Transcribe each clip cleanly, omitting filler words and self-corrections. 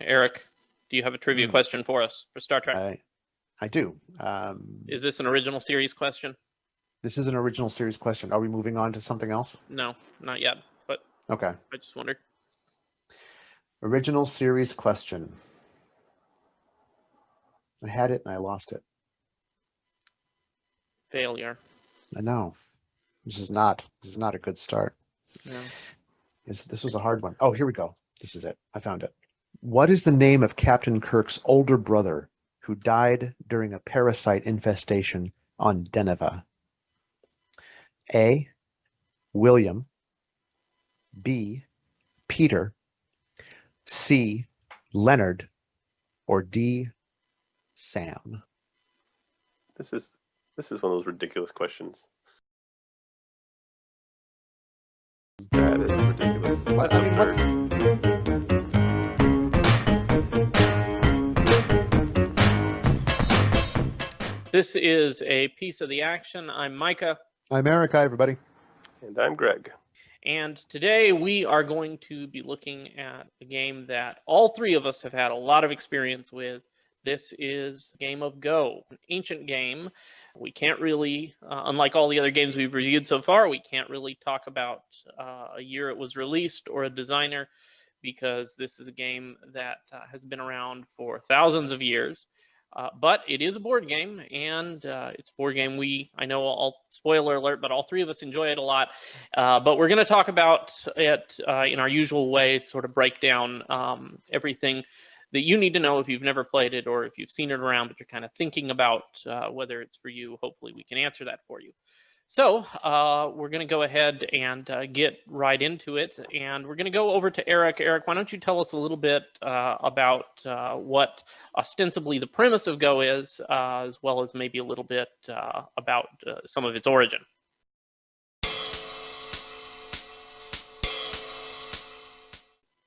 Eric, do you have a trivia question for us for Star Trek? I do. Is this an original series question? This is an original series question. Are we moving on to something else? No, not yet, but okay. I just wondered. Original series question. I had it and I lost it. Failure. I know. This is not a good start. No. This was a hard one. Oh, here we go. This is it. I found it. What is the name of Captain Kirk's older brother who died during a parasite infestation on Deneva? A. William. B. Peter. C. Leonard. Or D. Sam? This is one of those ridiculous questions. That is ridiculous. I mean, what's... This is a piece of the action. I'm Micah. I'm Eric. Hi, everybody. And I'm Greg. And today we are going to be looking at a game that all three of us have had a lot of experience with. This is a game of Go, an ancient game. We can't really, unlike all the other games we've reviewed so far, we can't really talk about a year it was released or a designer, because this is a game that has been around for thousands of years. But it is a board game, and it's a board game I know, all spoiler alert, but all three of us enjoy it a lot. But we're going to talk about it in our usual way, sort of break down everything that you need to know if you've never played it or if you've seen it around, but you're kind of thinking about whether it's for you. Hopefully we can answer that for you. So we're going to go ahead and get right into it, and we're going to go over to Eric. Eric, why don't you tell us a little bit about what ostensibly the premise of Go is, as well as maybe a little bit about some of its origin.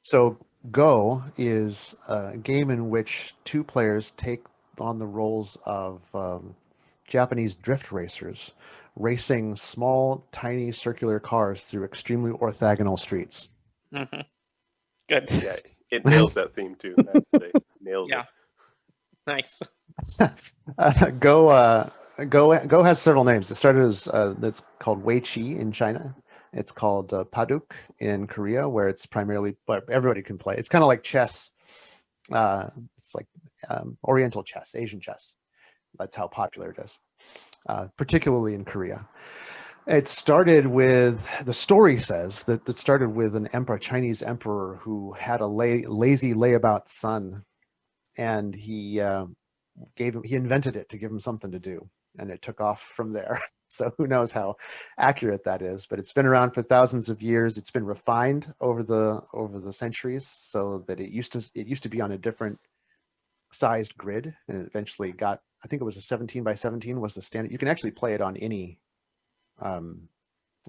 So Go is a game in which two players take on the roles of Japanese drift racers, racing small, tiny circular cars through extremely orthogonal streets. Mm-hmm. Good. Yeah, it nails that theme too. I have to say. Nails it. Nice. Go has several names. It started as it's called Wei Qi in China. It's called Baduk in Korea, where it's primarily, but everybody can play. It's kind of like chess. It's like Oriental chess, Asian chess. That's how popular it is, particularly in Korea. It started with, the story says that it started with an emperor, Chinese emperor, who had a lazy layabout son, and he invented it to give him something to do, and it took off from there. So who knows how accurate that is, but it's been around for thousands of years. It's been refined over the centuries, so that it used to be on a different sized grid, and it eventually got, I think it was a 17 by 17 was the standard. You can actually play it on any, I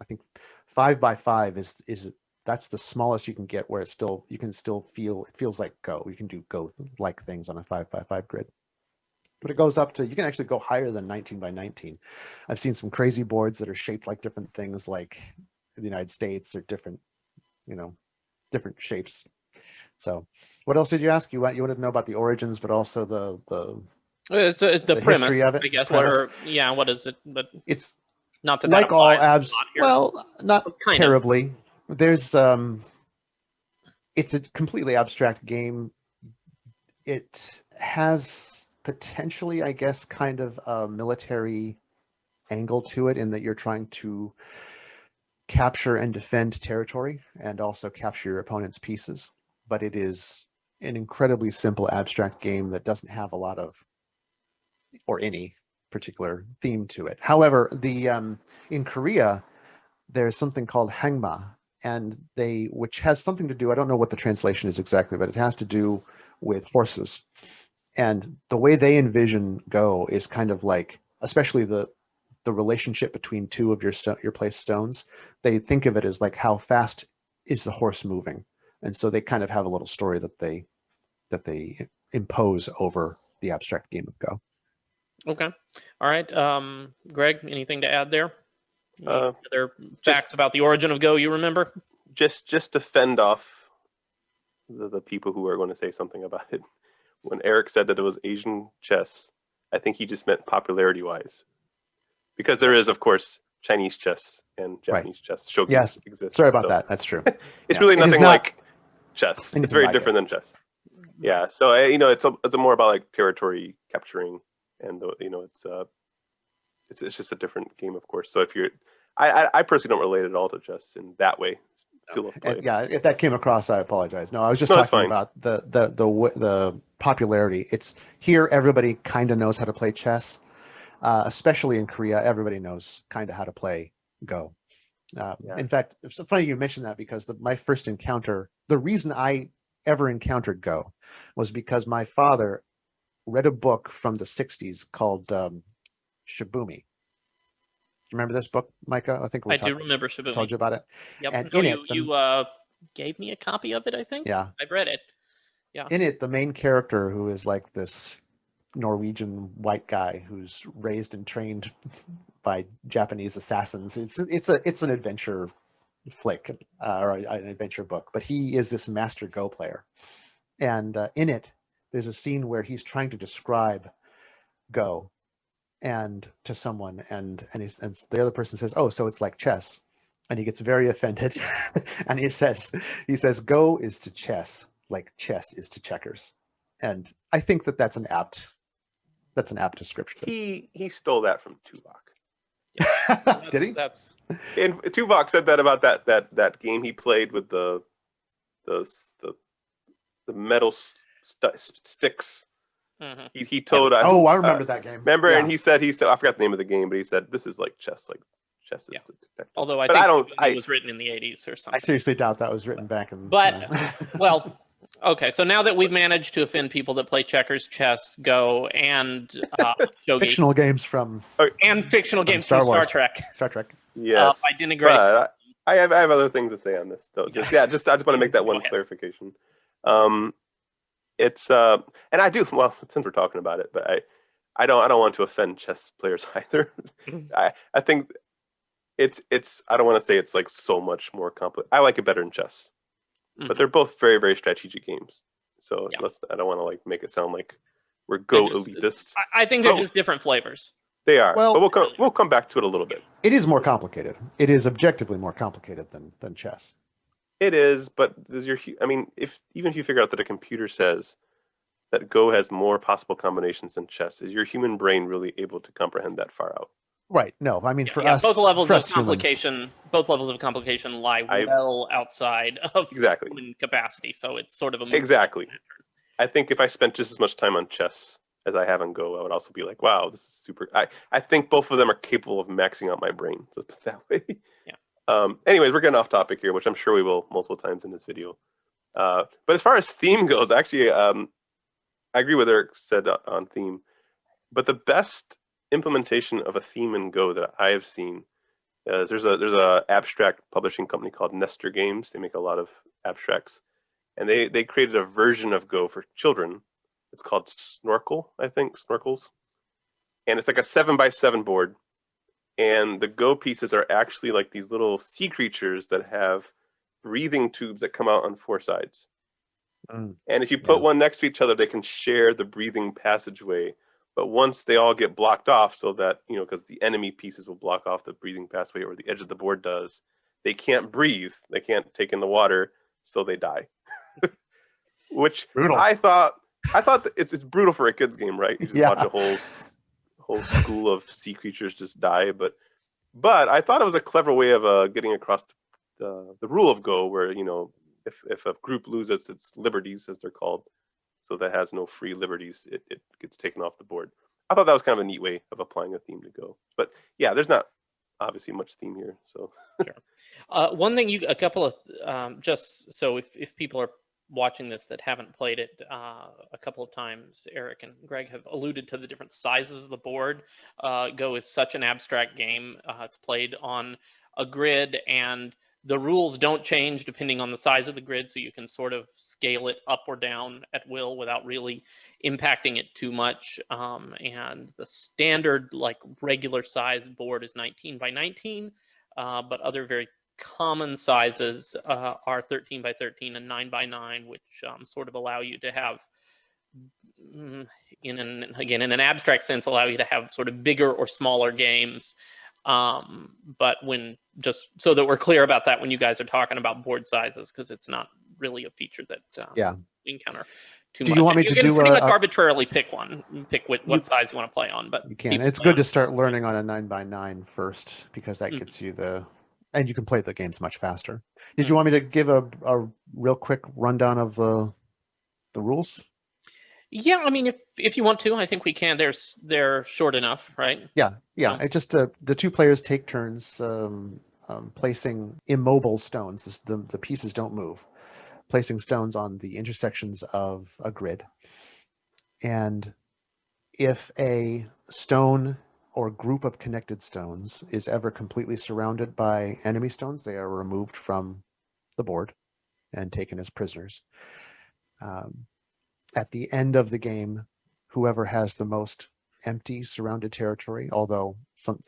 think 5 by 5 is that's the smallest you can get, where you can still feel, it feels like Go. You can do Go like things on a 5 by 5 grid. But it goes up to, you can actually go higher than 19 by 19. I've seen some crazy boards that are shaped like different things, like the United States, or different shapes. So what else did you ask? You wanted to know about the origins, but also the premise, history of it, I guess. Premise. What is it? But it's not that like that all not kind terribly. There's it's a completely abstract game. It has potentially, I guess, kind of a military angle to it, in that you're trying to capture and defend territory and also capture your opponent's pieces. But it is an incredibly simple abstract game that doesn't have a lot of, or any particular theme to it. However, in Korea, there's something called hangma, and which has something to do, I don't know what the translation is exactly, but it has to do with horses. And the way they envision Go is kind of like, especially the relationship between two of your placed stones, they think of it as like, how fast is the horse moving? And so they kind of have a little story that they impose over the abstract game of Go. Okay. All right. Greg, anything to add there? Other facts about the origin of Go you remember? Just to fend off the people who are going to say something about it. When Eric said that it was Asian chess, I think he just meant popularity-wise, because there is, of course, Chinese chess and Japanese chess. Shogi Yes. exists. Sorry about so that. That's true. It's Yeah. really It is nothing not like chess. It's anything very like different than chess. Yeah. So it's a more about like territory capturing, and it's just a different game, of course. So if you're, I personally don't relate at all to chess in that way. Feel of play. And yeah, if that came across, I apologize. No, I was just No, it's talking fine. about the popularity. It's here. Everybody kind of knows how to play chess, especially in Korea. Everybody knows kind of how to play Go. Yeah. In fact, it's funny you mentioned that because my first encounter, the reason I ever encountered Go, was because my father read a book from the '60s called Shibumi. Do you remember this book, Micah? I think I do remember Shibuya. told you about it. Yep. And No, in it, you gave me a copy of it, I think. yeah, I've read it. Yeah. in it, the main character, who is like this Norwegian white guy who's raised and trained by Japanese assassins. It's an adventure flick or an adventure book, but he is this master Go player. And in it, there's a scene where he's trying to describe Go and to someone, and the other person says, "Oh, so it's like chess," and he gets very offended, and he says, "Go is to chess like chess is to checkers," and I think that's an apt description. He stole that from Tuvok. Yeah. Did he? And Tuvok said that about that game he played with the metal sticks. Mm-hmm. He told. I remember that game. Remember, Yeah. and he said I forgot the name of the game, but he said this is like chess is. Yeah. To detect. Although I But think I it was written in the 80s or something. I seriously doubt that was written back in. But well, okay. So now that we've managed to offend people that play checkers, chess, Go, and shogi, fictional games from and fictional games Star from Star Wars. Trek, Star Trek. Yes, by denigrating. but I have other things to say on this. So I just want to make that one ahead. clarification. It's and I do, well, since we're talking about it, but I don't want to offend chess players either. I think it's I don't want to say it's like so much more complicated. I like it better in chess, but they're both very, very strategic games. So I don't want to like make it sound like we're Go elitists. I think they're just different flavors. They are. Well, but we'll come back to it a little bit. It is more complicated. It is objectively more complicated than chess. It is, but even if you figure out that a computer says that Go has more possible combinations than chess, is your human brain really able to comprehend that far out? Right. No, I mean for us, both levels of complication. both levels of complication lie well outside of human capacity. So it's sort of a exactly. I think if I spent just as much time on chess as I have on Go, I would also be like, wow, this is super. I think both of them are capable of maxing out my brain. So put that way. Yeah. Anyways, we're getting off topic here, which I'm sure we will multiple times in this video. But as far as theme goes, actually, I agree with Eric said on theme. But the best implementation of a theme in Go that I have seen is there's a abstract publishing company called Nestor Games. They make a lot of abstracts, and they created a version of Go for children. It's called Snorkel, I think, Snorkels, and it's like a 7x7 board. And the Go pieces are actually like these little sea creatures that have breathing tubes that come out on four sides. And if you put one next to each other, they can share the breathing passageway. But once they all get blocked off, so that, because the enemy pieces will block off the breathing passageway, or the edge of the board does, they can't breathe. They can't take in the water, so they die. Which brutal. I thought that it's brutal for a kid's game, right? You just watch a whole school of sea creatures just die. But I thought it was a clever way of getting across the rule of Go, where if a group loses its liberties, as they're called, so that has no free liberties, it gets taken off the board. I thought that was kind of a neat way of applying a theme to Go. But yeah, there's not obviously much theme here. So sure. One thing a couple of just so if people are watching this that haven't played it a couple of times, Eric and Greg have alluded to the different sizes of the board. Go is such an abstract game. It's played on a grid, and the rules don't change depending on the size of the grid, so you can sort of scale it up or down at will without really impacting it too much. And the standard, like regular size board is 19 by 19, but other very common sizes are 13 by 13 and 9 by 9, which sort of allow you to have, in an abstract sense, allow you to have sort of bigger or smaller games. But when, just so that we're clear about that, when you guys are talking about board sizes, because it's not really a feature that we encounter too much. Do you want me you to can do pretty much arbitrarily pick what You- size you want to play on, but You can. people It's good to start learning on a 9 by 9 first, because that Mm. gets you and you can play the games much faster. Did you want me to give a real quick rundown of the rules? Yeah, I mean, if you want to, I think we can. They're short enough, right? Yeah. It just the two players take turns placing immobile stones. The pieces don't move. Placing stones on the intersections of a grid. And if a stone or group of connected stones is ever completely surrounded by enemy stones, they are removed from the board and taken as prisoners. At the end of the game, whoever has the most empty surrounded territory, although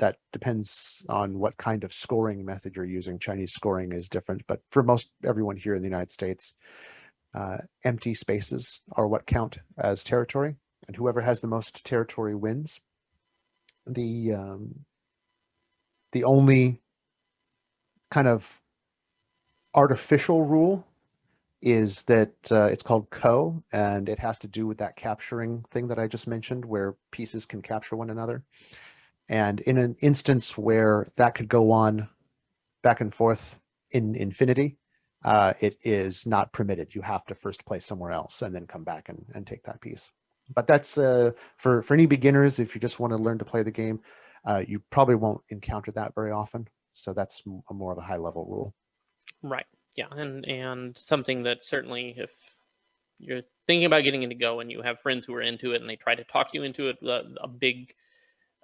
that depends on what kind of scoring method you're using. Chinese scoring is different, but for everyone here in the United States, empty spaces are what count as territory, and whoever has the most territory wins. The only kind of artificial rule is that it's called ko, and it has to do with that capturing thing that I just mentioned, where pieces can capture one another. And in an instance where that could go on back and forth in infinity, it is not permitted. You have to first play somewhere else and then come back and take that piece. But that's for any beginners. If you just want to learn to play the game, you probably won't encounter that very often. So that's more of a high level rule. Right. Yeah, and something that certainly, if you're thinking about getting into Go and you have friends who are into it and they try to talk you into it, a big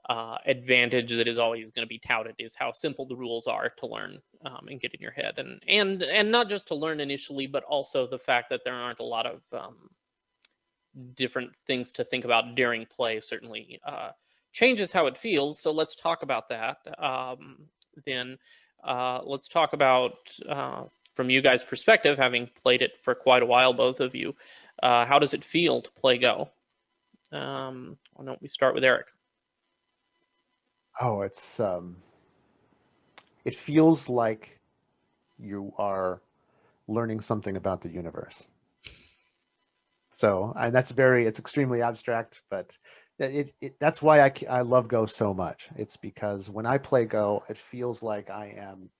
advantage that is always going to be touted is how simple the rules are to learn and get in your head, and not just to learn initially, but also the fact that there aren't a lot of different things to think about during play certainly changes how it feels. So let's talk about that. Then let's talk about, from you guys' perspective, having played it for quite a while, both of you, how does it feel to play Go? Why don't we start with Eric? Oh, it feels like you are learning something about the universe. So, and it's extremely abstract, but that's why I love Go so much. It's because when I play Go, it feels like I am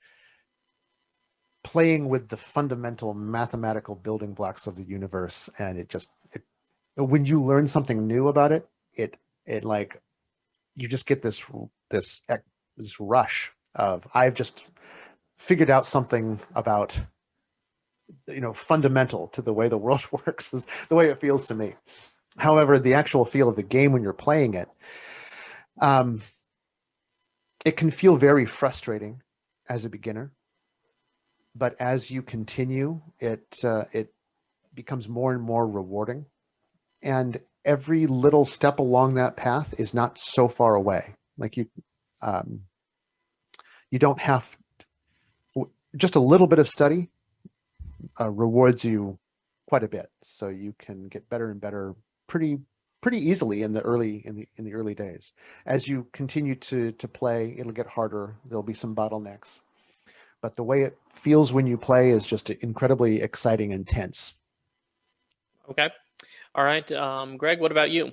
playing with the fundamental mathematical building blocks of the universe, and when you learn something new about it, it like you just get this rush of, I've just figured out something about, fundamental to the way the world works, is the way it feels to me. However, the actual feel of the game when you're playing it, it can feel very frustrating as a beginner. But as you continue, it becomes more and more rewarding. And every little step along that path is not so far away. Like you don't have just a little bit of study rewards you quite a bit. So you can get better and better pretty easily in the early days. As you continue to play, it'll get harder. There'll be some bottlenecks. But the way it feels when you play is just incredibly exciting and tense. Okay. All right. Greg, what about you?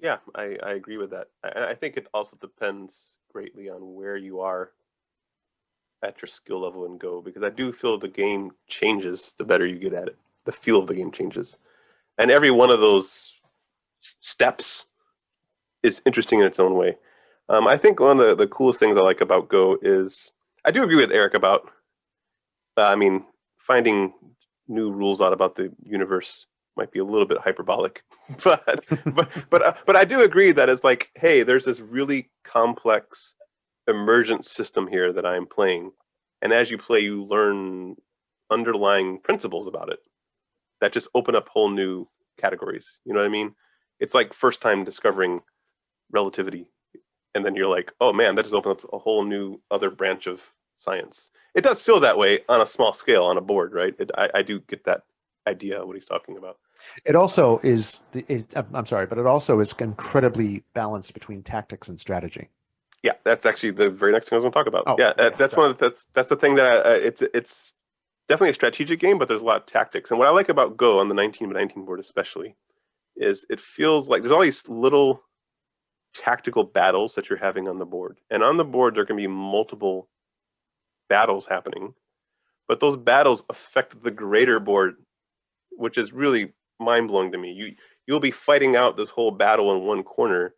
Yeah, I agree with that. I think it also depends greatly on where you are at your skill level in Go, because I do feel the game changes the better you get at it. The feel of the game changes. And every one of those steps is interesting in its own way. I think one of the coolest things I like about Go is, I do agree with Eric about, finding new rules out about the universe might be a little bit hyperbolic, but I do agree that it's like, hey, there's this really complex emergent system here that I'm playing, and as you play, you learn underlying principles about it that just open up whole new categories. You know what I mean? It's like first time discovering relativity, and then you're like, oh man, that just opened up a whole new other branch of science. It does feel that way on a small scale on a board, right? I do get that idea of what he's talking about. It also is I'm sorry, but it also is incredibly balanced between tactics and strategy. Yeah, that's actually the very next thing I was going to talk about. Oh, yeah, okay, that's sorry. one of that's the thing that it's definitely a strategic game, but there's a lot of tactics. And what I like about Go on the 19x19 board especially is it feels like there's all these little tactical battles that you're having on the board. And on the board there can be multiple battles happening, but those battles affect the greater board, which is really mind-blowing to me. You'll be fighting out this whole battle in one corner,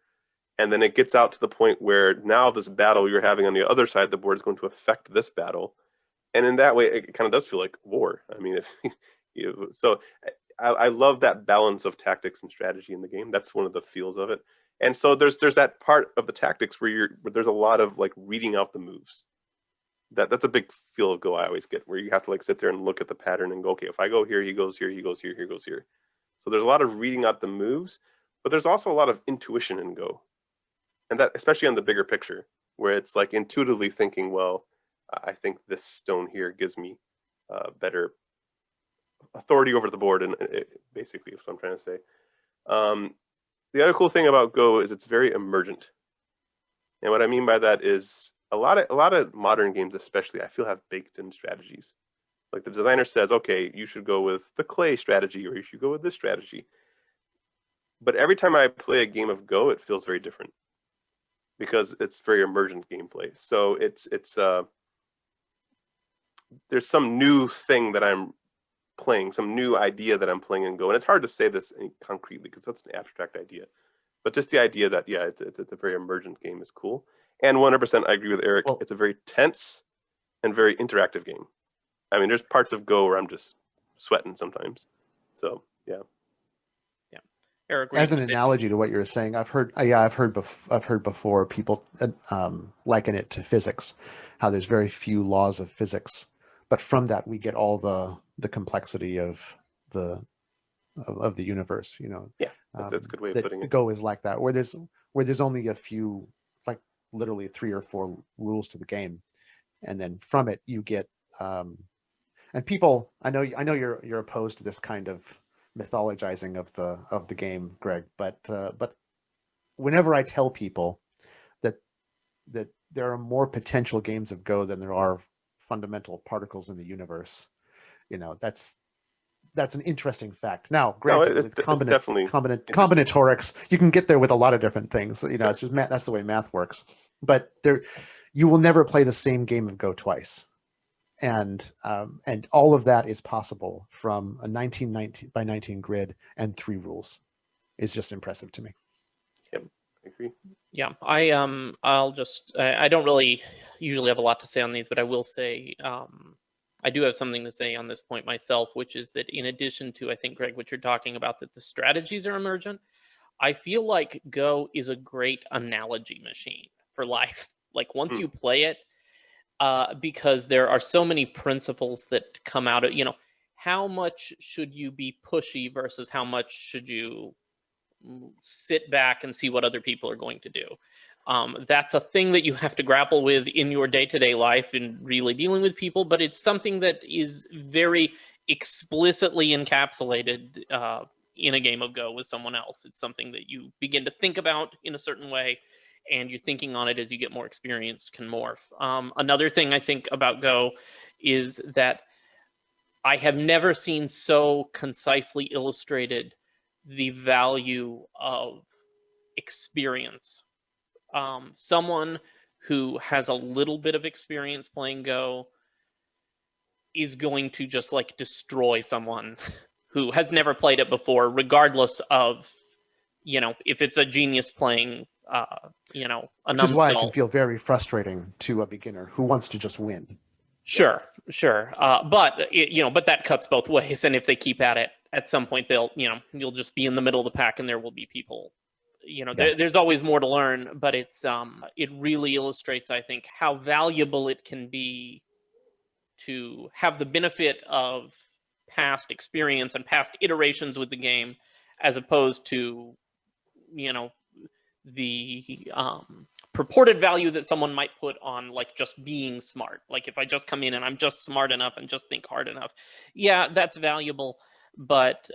and then it gets out to the point where now this battle you're having on the other side of the board is going to affect this battle. And in that way, it kind of does feel like war. I mean, so I love that balance of tactics and strategy in the game. That's one of the feels of it. And so there's that part of the tactics where there's a lot of like reading out the moves. That's a big feel of Go I always get, where you have to like sit there and look at the pattern and go, okay, if I go here, he goes here, he goes here, he goes here. So there's a lot of reading out the moves, but there's also a lot of intuition in Go. And that, especially on the bigger picture, where it's like intuitively thinking, well, I think this stone here gives me better authority over the board, and basically, is what I'm trying to say. The other cool thing about Go is it's very emergent, and what I mean by that is a lot of modern games, especially, I feel have baked-in strategies. Like the designer says, okay, you should go with the clay strategy, or you should go with this strategy. But every time I play a game of Go, it feels very different because it's very emergent gameplay. So there's some new thing that I'm playing, some new idea that I'm playing in Go, and it's hard to say this concretely because that's an abstract idea. But just the idea that it's a very emergent game is cool. And 100%, I agree with Eric. Well, it's a very tense and very interactive game. I mean, there's parts of Go where I'm just sweating sometimes. So yeah. Eric, as an analogy to what you were saying, I've heard before people liken it to physics, how there's very few laws of physics, but from that we get all the complexity of the universe. You know, yeah, that's a good way of putting it. Go is like that, where there's only a few, like literally 3 or 4 rules to the game, and then from it you get and people, I know you're opposed to this kind of mythologizing of the game, Greg, but whenever I tell people that there are more potential games of Go than there are fundamental particles in the universe, you know, that's an interesting fact. Now, granted, with combinatorics, you can get there with a lot of different things. You know, it's just that's the way math works. But you will never play the same game of Go twice. And all of that is possible from a 19x19 grid and 3 rules. Is just impressive to me. Yep, I agree. Yeah, I'll just I don't really usually have a lot to say on these, but I will say I do have something to say on this point myself, which is that in addition to, I think, Greg, what you're talking about, that the strategies are emergent, I feel like Go is a great analogy machine for life. Like once you play it, because there are so many principles that come out of, you know, how much should you be pushy versus how much should you sit back and see what other people are going to do. That's a thing that you have to grapple with in your day-to-day life in really dealing with people, but it's something that is very explicitly encapsulated in a game of Go with someone else. It's something that you begin to think about in a certain way, and you're thinking on it as you get more experience can morph. Another thing I think about Go is that I have never seen so concisely illustrated the value of experience. Someone who has a little bit of experience playing Go is going to just like destroy someone who has never played it before, regardless of, you know, if it's a genius playing, you know, a numbskull. Which is why it can feel very frustrating to a beginner who wants to just win. Sure. But that cuts both ways. And if they keep at it, at some point you'll just be in the middle of the pack, and there will be people, there's always more to learn. But it really illustrates, I think, how valuable it can be to have the benefit of past experience and past iterations with the game, as opposed to, the purported value that someone might put on like just being smart. Like if I just come in and I'm just smart enough and just think hard enough, yeah, that's valuable. But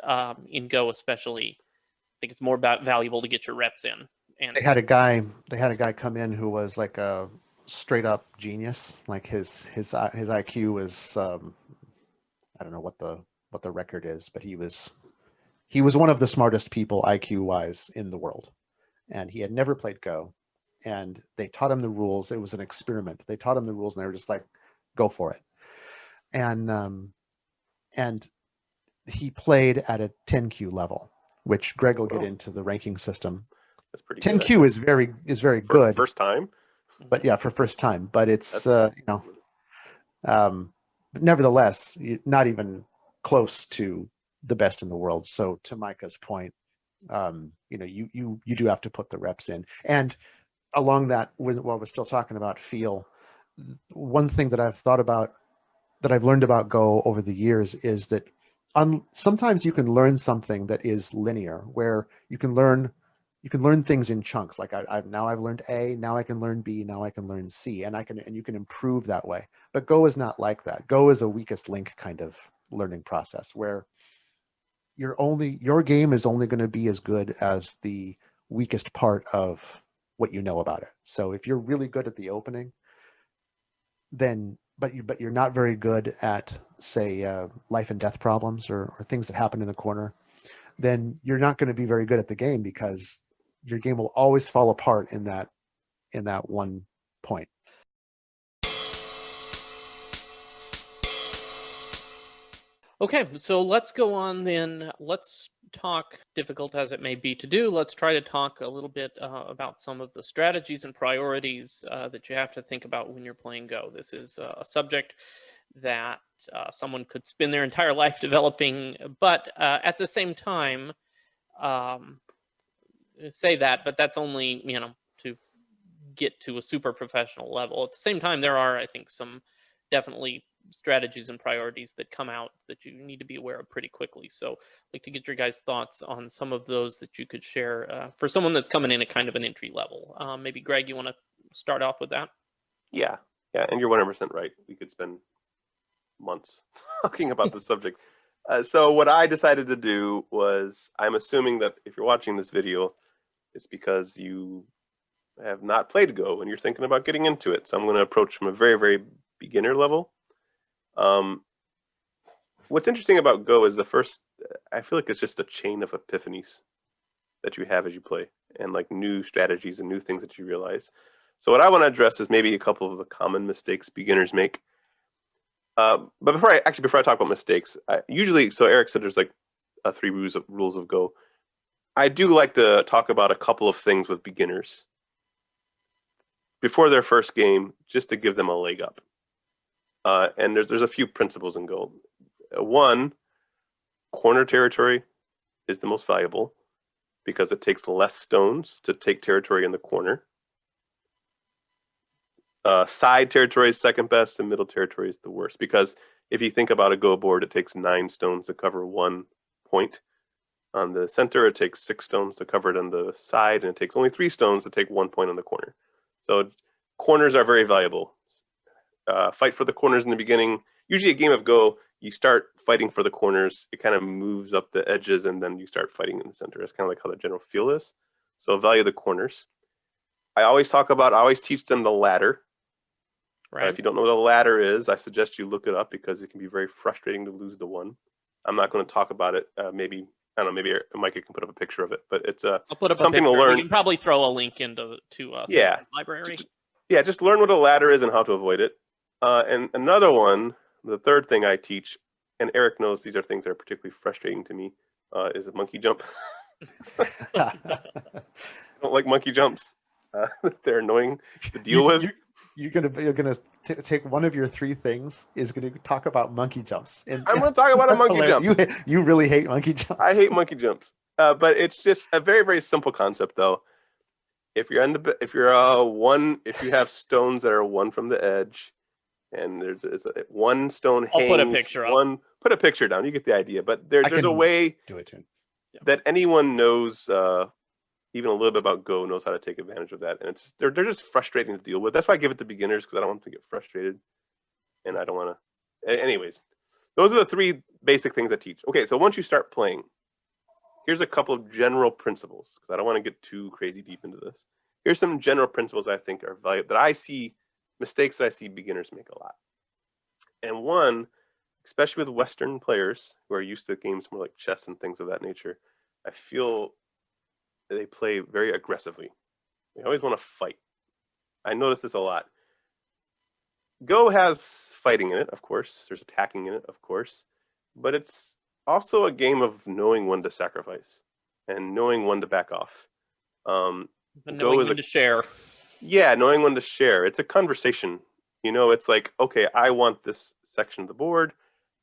in Go especially, I think it's more valuable to get your reps in. And They had a guy come in who was like a straight up genius. Like his IQ was I don't know what the record is, but he was one of the smartest people IQ wise in the world, and he had never played Go, and they taught him the rules. It was an experiment. They taught him the rules, and they were just like, go for it. And he played at a 10Q level, which Greg will get into the ranking system. That's pretty good. 10Q is very good. First time? But yeah, for first time. But it's nevertheless, not even close to the best in the world. So to Micah's point, you do have to put the reps in. And along that, while we're still talking about feel, one thing that I've thought about, that I've learned about Go over the years, is that sometimes you can learn something that is linear, where you can learn things in chunks. Like I've learned A, now I can learn B, now I can learn C, and you can improve that way. But Go is not like that. Go is a weakest link kind of learning process, where your game is only going to be as good as the weakest part of what you know about it. So if you're really good at the opening, then but you're not very good at, say, life and death problems or things that happen in the corner, then you're not going to be very good at the game, because your game will always fall apart in that one point. Okay, so let's go on then. Let's talk, difficult as it may be to do, let's try to talk a little bit about some of the strategies and priorities that you have to think about when you're playing Go. This is a subject that someone could spend their entire life developing, but at the same time, say that, but that's only, to get to a super professional level. At the same time, there are, I think, some definitely strategies and priorities that come out that you need to be aware of pretty quickly. So I'd like to get your guys' thoughts on some of those that you could share for someone that's coming in at kind of an entry level. Maybe Greg, you want to start off with that? Yeah, and you're 100% right. We could spend months talking about the subject. So what I decided to do was, I'm assuming that if you're watching this video, it's because you have not played Go and you're thinking about getting into it. So I'm going to approach from a very, very beginner level. What's interesting about Go is I feel like it's just a chain of epiphanies that you have as you play, and like new strategies and new things that you realize. So what I want to address is maybe a couple of the common mistakes beginners make. But before I talk about mistakes, so Eric said there's like 3 rules of Go. I do like to talk about a couple of things with beginners before their first game, just to give them a leg up. And there's a few principles in Go. One, corner territory is the most valuable because it takes less stones to take territory in the corner. Side territory is second best, and middle territory is the worst, because if you think about a Go board, it takes 9 stones to cover 1 point. On the center, it takes 6 stones to cover it on the side, and it takes only 3 stones to take 1 point on the corner. So corners are very valuable. Fight for the corners in the beginning. Usually a game of Go, you start fighting for the corners, it kind of moves up the edges, and then you start fighting in the center. That's kind of like how the general feel is. So value the corners. I always teach them the ladder. Right. If you don't know what a ladder is, I suggest you look it up, because it can be very frustrating to lose the one. I'm not going to talk about it. Maybe Micah can put up a picture of it, but it's I'll put up something to learn. You can probably throw a link into library. Just learn what a ladder is and how to avoid it. And another one, the third thing I teach, and Eric knows these are things that are particularly frustrating to me, is a monkey jump. I don't like monkey jumps. They're annoying to deal with. You're gonna take one of your 3 things is gonna talk about monkey jumps. And I'm gonna talk about a monkey jump. You really hate monkey jumps. I hate monkey jumps, but it's just a very, very simple concept, though. If you have stones that are 1 from the edge, and there's 1 stone hangs. I'll put a picture up. Put a picture down. You get the idea. But there's a way do it too. that anyone knows even a little bit about Go knows how to take advantage of that. And it's they're just frustrating to deal with. That's why I give it to beginners, because I don't want them to get frustrated, and I don't want to. Anyways, those are the 3 basic things I teach. Okay, so once you start playing, here's a couple of general principles, because I don't want to get too crazy deep into this. Here's some general principles I think are valuable, that I see, mistakes that I see beginners make a lot. And one, especially with Western players who are used to games more like chess and things of that nature, I feel they play very aggressively. They always want to fight. I notice this a lot. Go has fighting in it, of course. There's attacking in it, of course. But it's also a game of knowing when to sacrifice and knowing when to back off. And knowing when to share. Yeah, knowing when to share. It's a conversation. It's like, okay, I want this section of the board.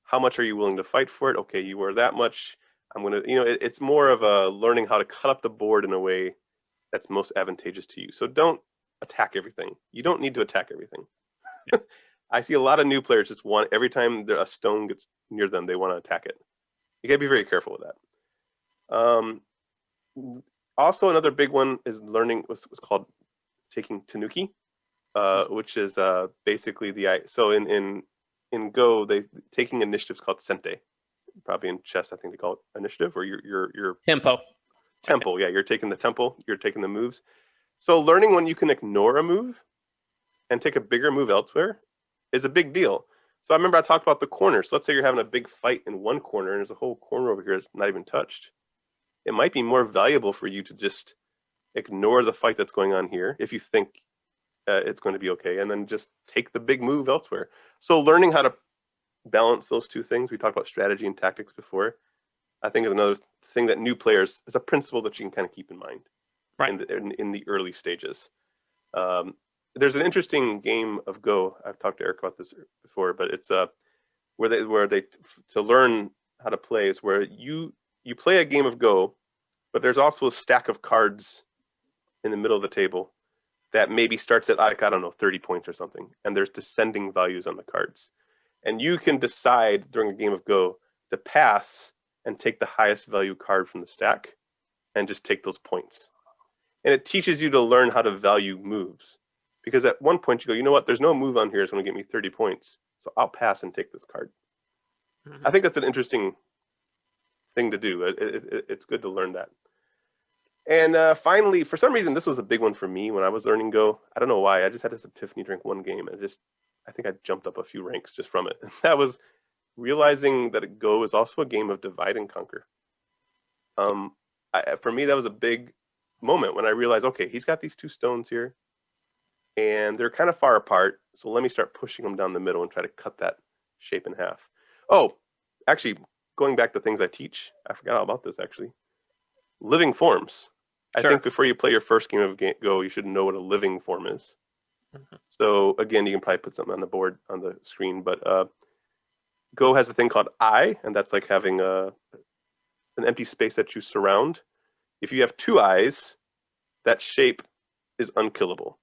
How much are you willing to fight for it? Okay, you are that much. I'm going to, it's more of a learning how to cut up the board in a way that's most advantageous to you. So don't attack everything. You don't need to attack everything. Yeah. I see a lot of new players just want, every time a stone gets near them, they want to attack it. You gotta be very careful with that. Also, another big one is learning what's called taking tanuki, which is basically so in Go, taking initiatives called sente. Probably in chess, I think they call it initiative, or your tempo. Tempo, yeah, you're taking the tempo, you're taking the moves. So learning when you can ignore a move and take a bigger move elsewhere is a big deal. So I remember I talked about the corner. So let's say you're having a big fight in one corner and there's a whole corner over here that's not even touched. It might be more valuable for you to just ignore the fight that's going on here if you think it's going to be okay, and then just take the big move elsewhere. So learning how to balance those 2 things, we talked about strategy and tactics before, I think is another thing that new players, is a principle that you can kind of keep in mind, right, in the early stages. There's an interesting game of Go. I've talked to Eric about this before, but it's where they to learn how to play is where you play a game of Go, but there's also a stack of cards in the middle of the table that maybe starts at, like, I don't know, 30 points or something, and there's descending values on the cards, and you can decide during a game of Go to pass and take the highest value card from the stack and just take those points. And it teaches you to learn how to value moves, because at one point you go, you know what, there's no move on here that's going to get me 30 points, so I'll pass and take this card. Mm-hmm. I think that's an interesting thing to do. It's good to learn that. And finally, for some reason, this was a big one for me when I was learning Go. I don't know why. I just had this epiphany during one game, and I think I jumped up a few ranks just from it. That was realizing that Go is also a game of divide and conquer. For me, that was a big moment when I realized, okay, he's got these 2 stones here, and they're kind of far apart, so let me start pushing them down the middle and try to cut that shape in half. Oh, actually, going back to things I teach, I forgot all about this, actually. Living forms. I think before you play your first game of Go, you should know what a living form is. Mm-hmm. So again, you can probably put something on the board, on the screen, but Go has a thing called eye, and that's like having an empty space that you surround. If you have 2 eyes, that shape is unkillable,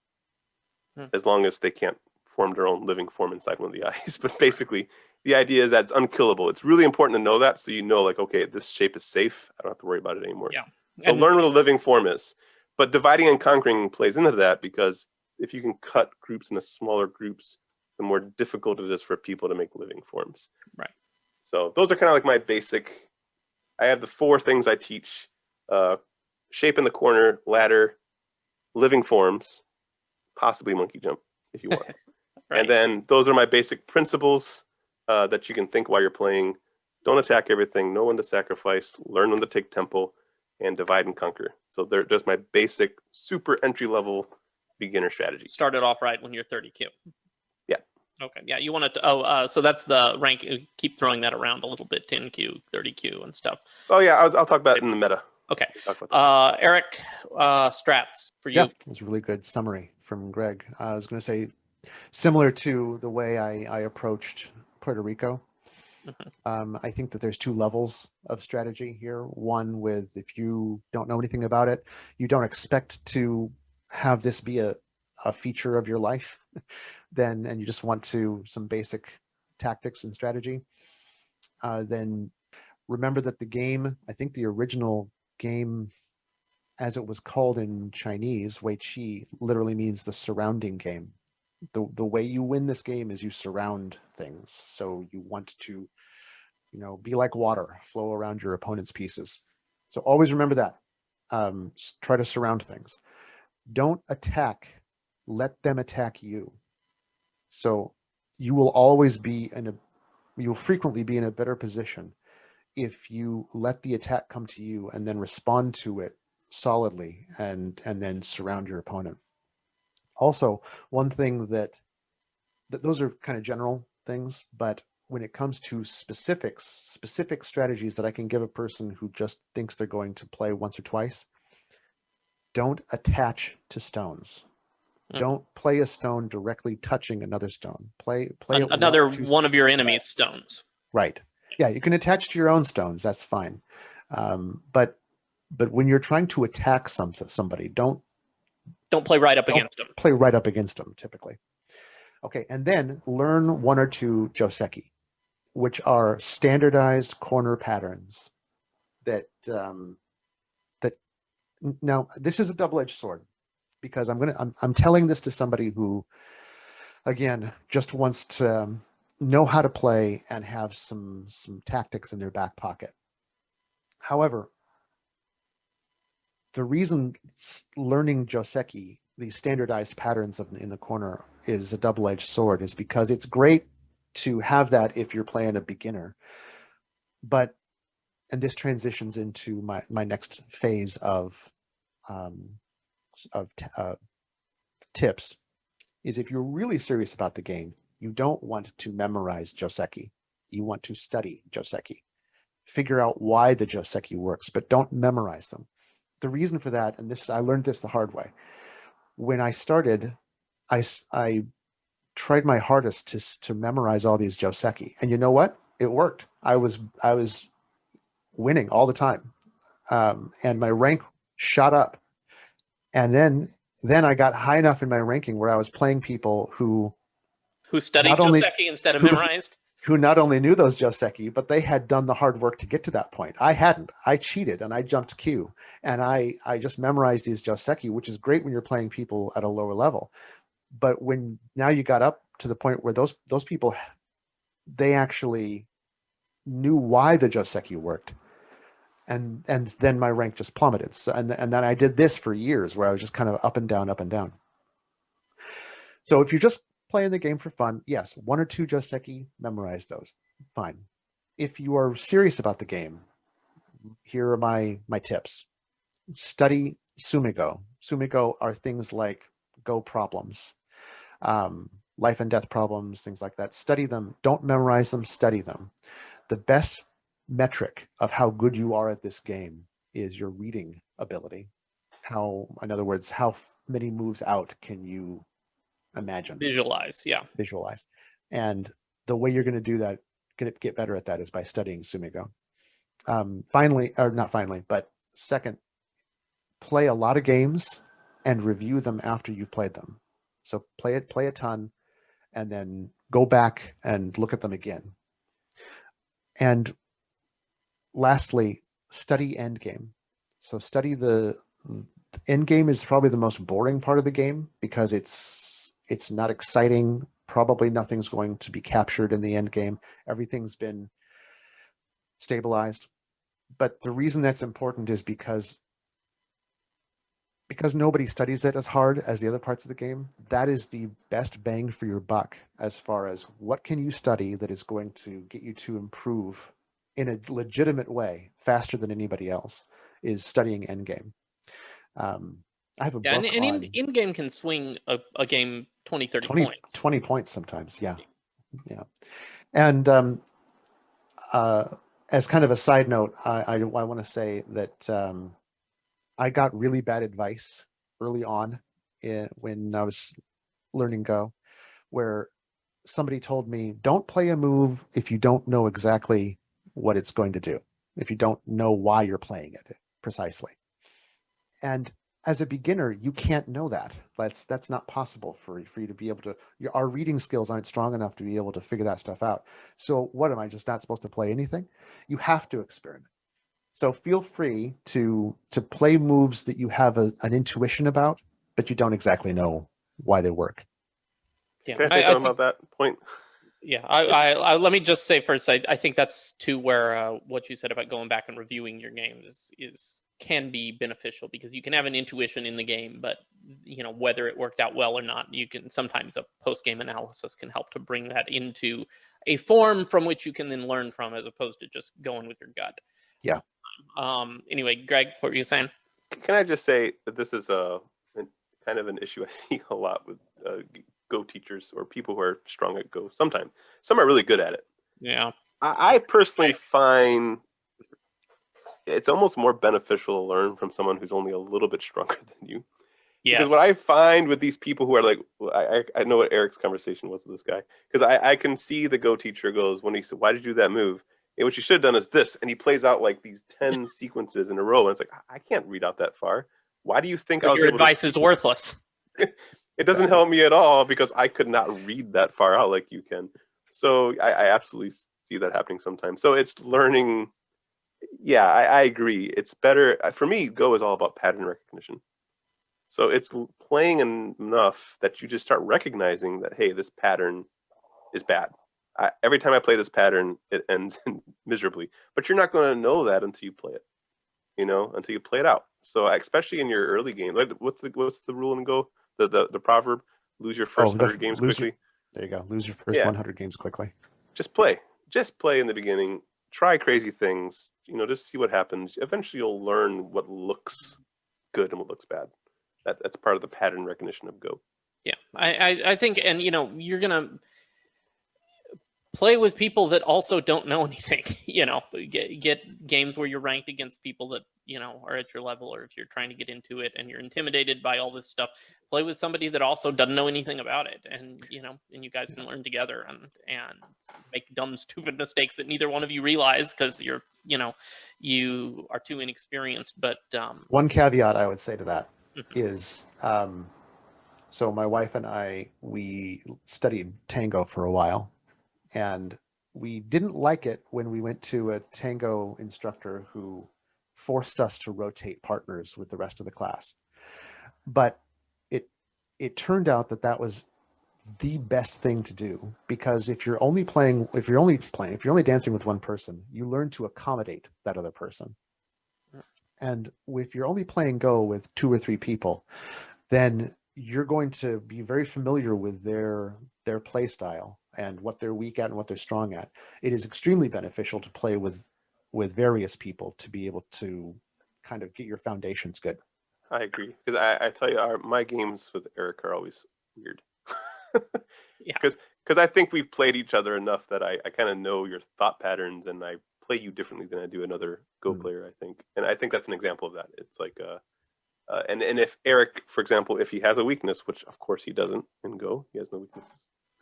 as long as they can't form their own living form inside one of the eyes. But basically, the idea is that it's unkillable. It's really important to know that, so you know, like, okay, this shape is safe. I don't have to worry about it anymore. Yeah. So learn what a living form is. But dividing and conquering plays into that, because if you can cut groups into smaller groups, the more difficult it is for people to make living forms. Right. So those are kind of like my basic. I have the 4 things I teach: shape in the corner, ladder, living forms, possibly monkey jump if you want. Right. And then those are my basic principles that you can think while you're playing. Don't attack everything. Know when to sacrifice. Learn when to take tempo, and divide and conquer. So they're just my basic, super entry-level beginner strategy. Start it off right when you're 30Q. Yeah. Okay. Yeah, you want to. So that's the rank. Keep throwing that around a little bit. 10Q, 30Q, and stuff. Oh yeah, I'll talk about it in the meta. Okay. Eric, strats for you. Yeah, it was a really good summary from Greg. I was going to say, similar to the way I approached Puerto Rico. Mm-hmm. I think that there's 2 levels of strategy here. One with, if you don't know anything about it, you don't expect to have this be a feature of your life, and you just want some basic tactics and strategy. Then remember that the game, I think the original game as it was called in Chinese, Wei Qi literally means the surrounding game. The way you win this game is you surround things. So you want to, be like water, flow around your opponent's pieces. So always remember that. Try to surround things. Don't attack. Let them attack you. So you will always be you'll frequently be in a better position if you let the attack come to you and then respond to it solidly and then surround your opponent. Also, one thing that those are kind of general things, but when it comes to specific strategies that I can give a person who just thinks they're going to play once or twice, don't attach to stones. Don't play a stone directly touching another stone. Play it another one of your enemy's stones. Right. Yeah, you can attach to your own stones. That's fine. But when you're trying to attack somebody, don't play right up against them. Play right up against them, typically. Okay, and then learn one or two Joseki, which are standardized corner patterns that now this is a double-edged sword, because I'm telling this to somebody who, again, just wants to know how to play and have some tactics in their back pocket. However, the reason learning Joseki, these standardized patterns in the corner, is a double-edged sword is because it's great to have that if you're playing a beginner. But, and this transitions into my next phase of tips, is if you're really serious about the game, you don't want to memorize Joseki. You want to study Joseki. Figure out why the Joseki works, but don't memorize them. The reason for that, and I learned this the hard way. When I started, I tried my hardest to memorize all these Joseki, and you know what? It worked. I was winning all the time, and my rank shot up. And then I got high enough in my ranking where I was playing people who studied Joseki instead of memorized. Who not only knew those Joseki, but they had done the hard work to get to that point. I hadn't. I cheated and I jumped Q, and I just memorized these Joseki, which is great when you're playing people at a lower level. But when now you got up to the point where those people, they actually knew why the Joseki worked, and then my rank just plummeted. So and then I did this for years, where I was just kind of up and down, up and down. So if you're just playing the game for fun, yes, one or two Joseki, memorize those. Fine. If you are serious about the game, here are my tips. Study Tsumego. Tsumego are things like Go problems, life and death problems, things like that. Study them. Don't memorize them. Study them. The best metric of how good you are at this game is your reading ability. In other words, how many moves out can you imagine? Visualize. And the way you're going to do that, going to get better at that, is by studying Tsumego. But second, play a lot of games and review them after you've played them. So play a ton, and then go back and look at them again. And lastly, study endgame. So study the endgame is probably the most boring part of the game, because it's not exciting. Probably nothing's going to be captured in the end game. Everything's been stabilized. But the reason that's important is because nobody studies it as hard as the other parts of the game. That is the best bang for your buck as far as what can you study that is going to get you to improve in a legitimate way faster than anybody else, is studying endgame. I have a book and in-game can swing a game 20, 30 points. 20 points sometimes, yeah. And as kind of a side note, I want to say that I got really bad advice early on when I was learning Go, where somebody told me, don't play a move if you don't know exactly what it's going to do, if you don't know why you're playing it precisely. And as a beginner, you can't know that. That's not possible for you to be able to. Our reading skills aren't strong enough to be able to figure that stuff out. So what, am I just not supposed to play anything? You have to experiment. So feel free to play moves that you have an intuition about, but you don't exactly know why they work. Yeah, Can I say something about that point? Yeah, I let me just say first, I think that's to where what you said about going back and reviewing your games is can be beneficial, because you can have an intuition in the game, but whether it worked out well or not, you can sometimes a post game analysis can help to bring that into a form from which you can then learn from, as opposed to just going with your gut. Yeah. Anyway, Greg, what were you saying? Can I just say that this is kind of an issue I see a lot with Go teachers or people who are strong at Go. Sometimes some are really good at it. Yeah. I personally find it's almost more beneficial to learn from someone who's only a little bit stronger than you. Yes. Because what I find with these people who are like, I know what Eric's conversation was with this guy, because I can see the Go teacher goes, when he said, why did you do that move? And what you should have done is this. And he plays out like these 10 sequences in a row. And it's like, I can't read out that far. Why do you think So I was your able advice to is worthless? It doesn't help me at all, because I could not read that far out like you can. So I absolutely see that happening sometimes. So it's learning. Yeah, I agree. It's better. For me, Go is all about pattern recognition. So it's playing enough that you just start recognizing that, hey, this pattern is bad. Every time I play this pattern, it ends miserably. But you're not going to know that until you play it, until you play it out. So especially in your early game, like what's the rule in Go? The proverb: lose your first 100 games quickly. There you go. Lose your first 100 games quickly. Just play in the beginning. Try crazy things. Just see what happens. Eventually, you'll learn what looks good and what looks bad. That's part of the pattern recognition of Go. Yeah, I think, and you're gonna play with people that also don't know anything. Get games where you're ranked against people that are at your level, or if you're trying to get into it and you're intimidated by all this stuff, play with somebody that also doesn't know anything about it, and and you guys can learn together and make dumb, stupid mistakes that neither one of you realize because you are too inexperienced. But one caveat I would say to that is, so my wife and I, we studied tango for a while. And we didn't like it when we went to a tango instructor who forced us to rotate partners with the rest of the class. But it turned out that was the best thing to do, because if you're only dancing with one person, you learn to accommodate that other person. And if you're only playing Go with 2 or 3 people, then you're going to be very familiar with their play style and what they're weak at and what they're strong at. It is extremely beneficial to play with various people to be able to kind of get your foundations good. I agree, because I tell you, my games with Eric are always weird. Yeah. Because I think we've played each other enough that I kind of know your thought patterns, and I play you differently than I do another Go player, I think. And I think that's an example of that. It's like and if Eric, for example, if he has a weakness, which of course he doesn't in Go, he has no weaknesses.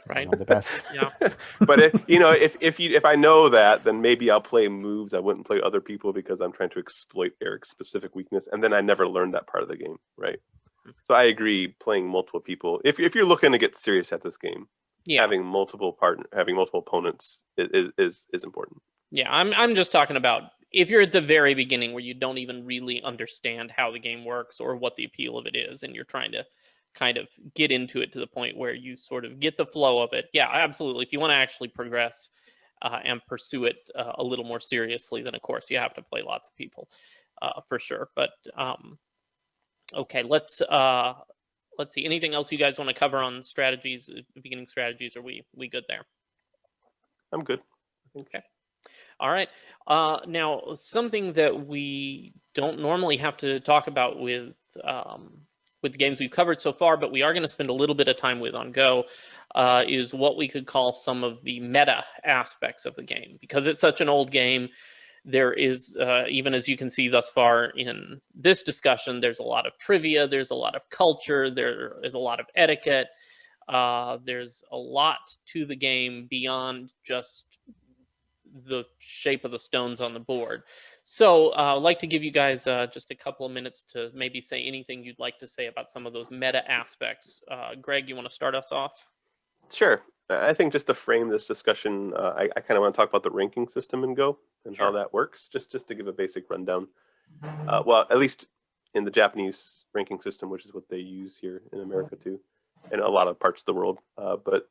Right. The best. Yeah. But if I know that, then maybe I'll play moves I wouldn't play other people, because I'm trying to exploit Eric's specific weakness, and then I never learned that part of the game, right? So I agree, playing multiple people. If you're looking to get serious at this game, having multiple opponents is important. Yeah, I'm just talking about if you're at the very beginning where you don't even really understand how the game works or what the appeal of it is, and you're trying to kind of get into it to the point where you sort of get the flow of it. Yeah, absolutely. If you want to actually progress and pursue it a little more seriously, then of course you have to play lots of people for sure. But okay, let's see. Anything else you guys want to cover on strategies, beginning strategies? Are we good there? I'm good. Okay. All right. Now, something that we don't normally have to talk about with the games we've covered so far, but we are going to spend a little bit of time with on Go, is what we could call some of the meta aspects of the game. Because it's such an old game, there is, even as you can see thus far in this discussion, there's a lot of trivia, there's a lot of culture, there is a lot of etiquette, there's a lot to the game beyond just the shape of the stones on the board. So I'd like to give you guys just a couple of minutes to maybe say anything you'd like to say about some of those meta aspects. Greg, you want to start us off? Sure. I think just to frame this discussion, I kind of want to talk about the ranking system in Go and Sure. how that works, just to give a basic rundown. Well, at least in the Japanese ranking system, which is what they use here in America too, and a lot of parts of the world. But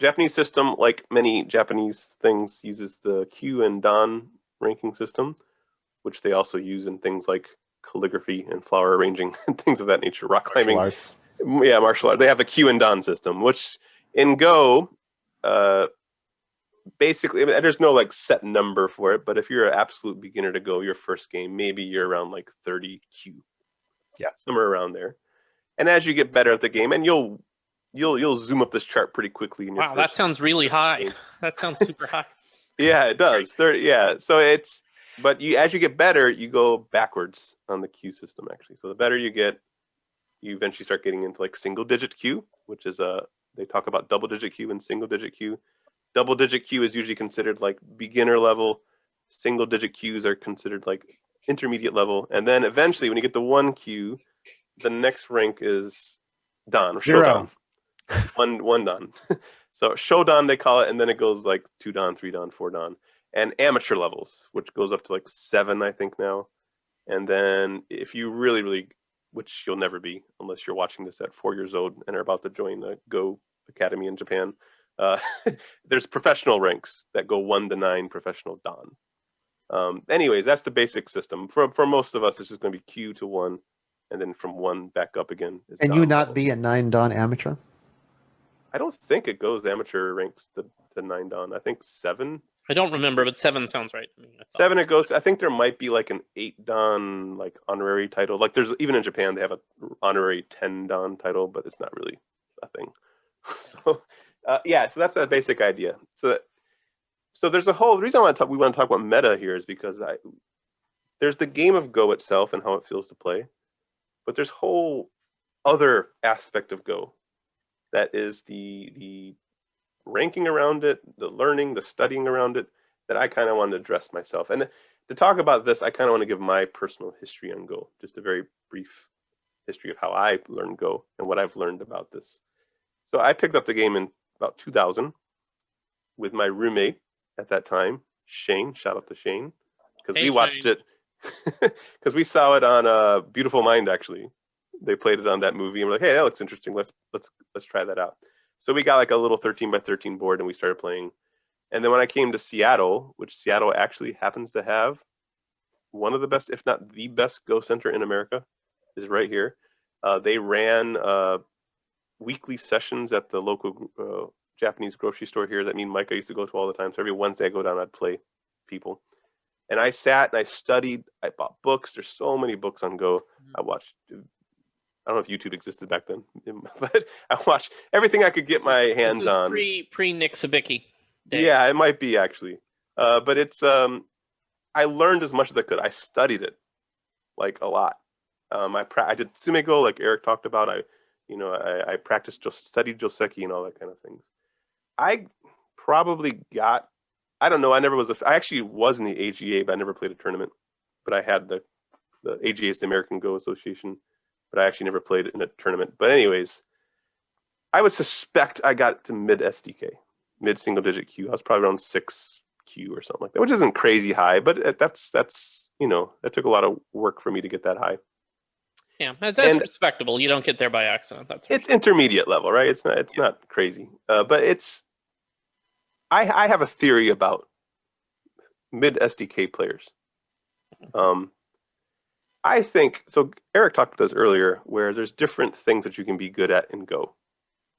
Japanese system, like many Japanese things, uses the Q and Dan ranking system, which they also use in things like calligraphy and flower arranging and things of that nature, rock climbing. Martial arts. Yeah, martial arts. They have the Q and Dan system, which in Go, basically, I mean, there's no like set number for it, but if you're an absolute beginner to Go, your first game, maybe you're around like 30 Q. Yeah. Somewhere around there. And as you get better at the game, and you'll zoom up this chart pretty quickly in your Wow, that sounds really high. That sounds super high. Yeah, it does. 30, yeah. So it's, but as you get better, you go backwards on the Q system actually. So the better you get, you eventually start getting into like single digit Q, which is they talk about double digit Q and single digit Q. Double digit Q is usually considered like beginner level. Single digit Qs are considered like intermediate level. And then eventually when you get to 1 Q, the next rank is Dan, or Zero. Shodan. One Dan. So Shodan they call it, and then it goes like 2 Dan, 3 Dan, 4 Dan. And amateur levels, which goes up to like 7, I think now. And then if you really, which you'll never be unless you're watching this at 4 years old and are about to join a Go Academy in Japan, there's professional ranks that go 1 to 9 professional Dan. Anyways, that's the basic system. For most of us, it's just going to be Q to 1, and then from 1 back up again. And Dan you not level. be a 9 Dan amateur? I don't think it goes amateur ranks to 9 Dan. I think 7. I don't remember, but 7 sounds right to me. 7 it goes. I think there might be like an 8 Dan like honorary title. Like there's even in Japan they have an honorary 10 Dan title, but it's not really a thing. So yeah, so that's a basic idea. So there's a whole reason we want to talk about meta here is because there's the game of Go itself and how it feels to play, but there's whole other aspect of Go that is the ranking around it, the learning, the studying around it, that I kind of wanted to address myself. And to talk about this, I kind of want to give my personal history on Go, just a very brief history of how I learned Go and what I've learned about this. So I picked up the game in about 2000 with my roommate at that time, Shane. Shout out to Shane, because we watched it, because we saw it on Beautiful Mind. Actually, they played it on that movie, and we're like, hey, that looks interesting. Let's try that out. So we got like a little 13x13 board, and we started playing. And then when I came to Seattle, which Seattle actually happens to have one of the best, if not the best, Go Center in America, is right here. They ran weekly sessions at the local Japanese grocery store here that me and Micah used to go to all the time. So every Wednesday I go down, I'd play people. And I sat and I studied. I bought books. There's so many books on Go. I watched. I don't know if YouTube existed back then, but I watched everything I could get my hands on. Pre Nick Sibicky day. Yeah, it might be actually. But it's I learned as much as I could. I studied it like a lot. I did Tsumego, like Eric talked about. I practiced, studied Joseki and all that kind of things. I probably got, I don't know, I actually was in the AGA, but I never played a tournament. But I had the AGA is the American Go Association, but I actually never played in a tournament. But anyways, I would suspect I got to mid SDK, mid single digit Q. I was probably around 6Q or something like that, which isn't crazy high, but that's that took a lot of work for me to get that high. Yeah, that's respectable. You don't get there by accident. It's intermediate level, right? It's not crazy, but it's. I have a theory about mid SDK players. I think so. Eric talked about this earlier, where there's different things that you can be good at in Go.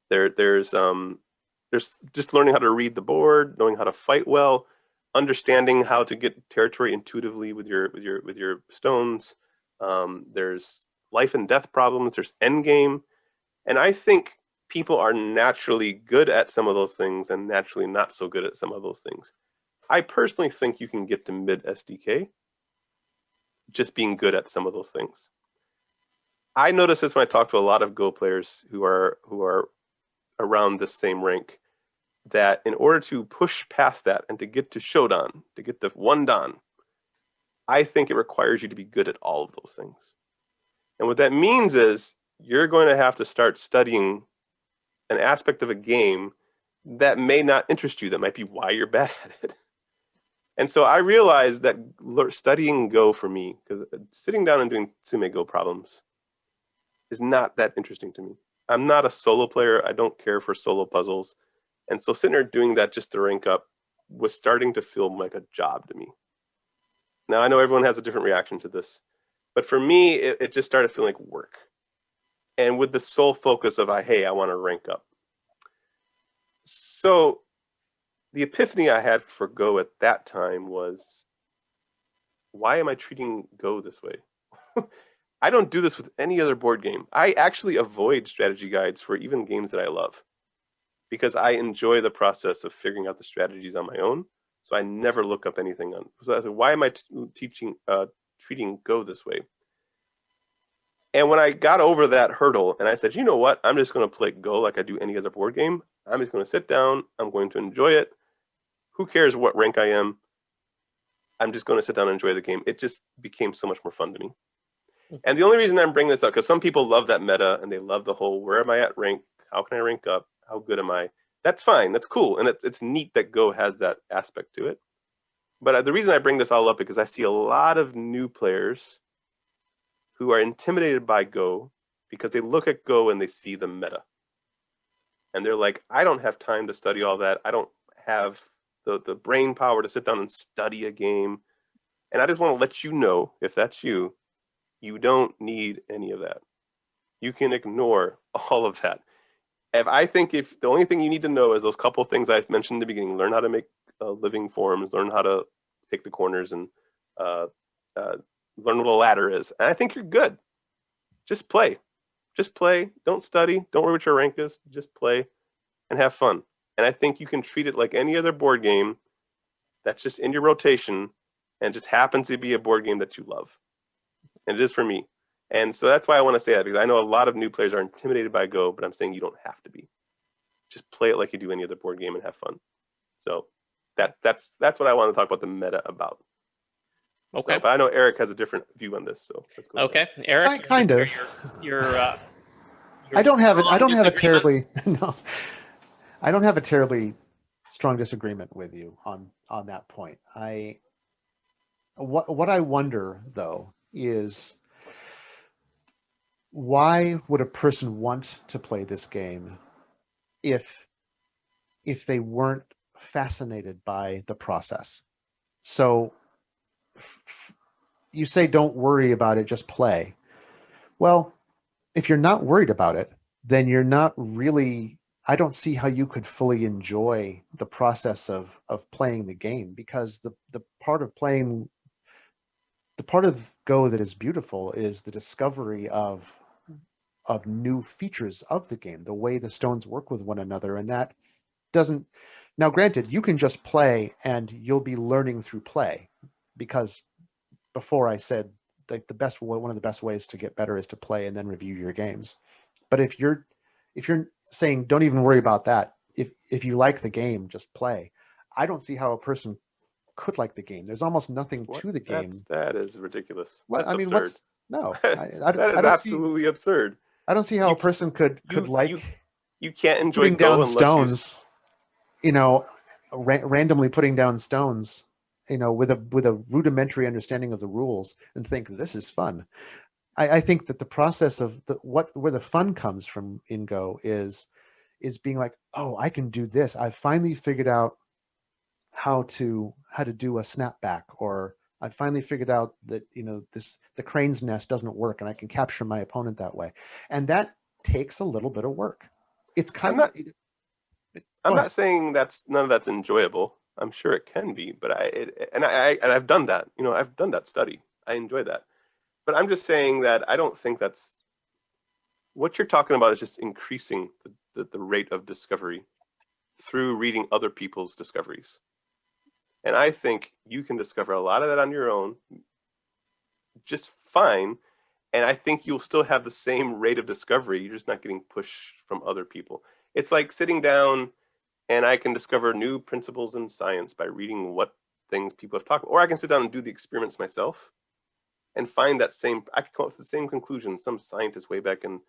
There's just learning how to read the board, knowing how to fight well, understanding how to get territory intuitively with your stones. There's life and death problems. There's endgame, and I think people are naturally good at some of those things and naturally not so good at some of those things. I personally think you can get to mid SDK just being good at some of those things. I notice this when I talk to a lot of Go players who are around this same rank, that in order to push past that and to get to Shodan, to get to 1 Dan, I think it requires you to be good at all of those things. And what that means is you're going to have to start studying an aspect of a game that may not interest you. That might be why you're bad at it. And so I realized that studying Go for me, because sitting down and doing Tsumego problems is not that interesting to me. I'm not a solo player. I don't care for solo puzzles. And so sitting there doing that just to rank up was starting to feel like a job to me. Now, I know everyone has a different reaction to this, but for me, it just started feeling like work. And with the sole focus of, hey, I want to rank up. So the epiphany I had for Go at that time was, why am I treating Go this way? I don't do this with any other board game. I actually avoid strategy guides for even games that I love, because I enjoy the process of figuring out the strategies on my own. So I never look up anything on. So I said, why am I treating Go this way? And when I got over that hurdle and I said, you know what, I'm just going to play Go like I do any other board game. I'm just going to sit down. I'm going to enjoy it. Who cares what rank I am? I'm just going to sit down and enjoy the game. It just became so much more fun to me. And the only reason I'm bringing this up, because some people love that meta and they love the whole, where am I at rank? How can I rank up? How good am I? That's fine. That's cool. And it's neat that Go has that aspect to it. But the reason I bring this all up is because I see a lot of new players who are intimidated by Go because they look at Go and they see the meta. And they're like, I don't have time to study all that. I don't have the brain power to sit down and study a game. And I just want to let you know, if that's you, you don't need any of that. You can ignore all of that. If the only thing you need to know is those couple things I mentioned in the beginning, learn how to make living forms, learn how to take the corners, and learn what a ladder is. And I think you're good. Just play. Just play. Don't study. Don't worry what your rank is. Just play and have fun. And I think you can treat it like any other board game that's just in your rotation and just happens to be a board game that you love. And it is for me. And so that's why I want to say that, because I know a lot of new players are intimidated by Go, but I'm saying you don't have to be. Just play it like you do any other board game and have fun. So that's what I want to talk about the meta about. Okay. So, but I know Eric has a different view on this, so let's go. Okay, Eric. Kind of. I don't have a terribly no. I don't have a terribly strong disagreement with you on that point. What I wonder though is, why would a person want to play this game if they weren't fascinated by the process? So you say don't worry about it, just play. Well, if you're not worried about it, then you're not really, I don't see how you could fully enjoy the process of playing the game, because the part of Go that is beautiful is the discovery of new features of the game, the way the stones work with one another. And that doesn't, now granted, you can just play and you'll be learning through play, because before I said, like, one of the best ways to get better is to play and then review your games. But if you're saying don't even worry about that, if you like the game, just play, I don't see how a person could like the game. There's almost nothing to the game. That is ridiculous. Well, That's I mean, absurd. that is absolutely absurd. I don't see how a person could like. You can't enjoy putting Go down stones. Randomly putting down stones, with a rudimentary understanding of the rules, and think this is fun. I think that the process of where the fun comes from in Go is being like, oh, I can do this. I've finally figured out how to do a snapback, or I finally figured out that the crane's nest doesn't work, and I can capture my opponent that way. And that takes a little bit of work. It's kind of. I'm not saying none of that's enjoyable. I'm sure it can be, but I've done that. I've done that study. I enjoy that. But I'm just saying that I don't think that's what you're talking about. Is just increasing the rate of discovery through reading other people's discoveries. And I think you can discover a lot of that on your own just fine. And I think you'll still have the same rate of discovery. You're just not getting pushed from other people. It's like sitting down and I can discover new principles in science by reading what things people have talked about. Or I can sit down and do the experiments myself and find I can come up with the same conclusion some scientist way back in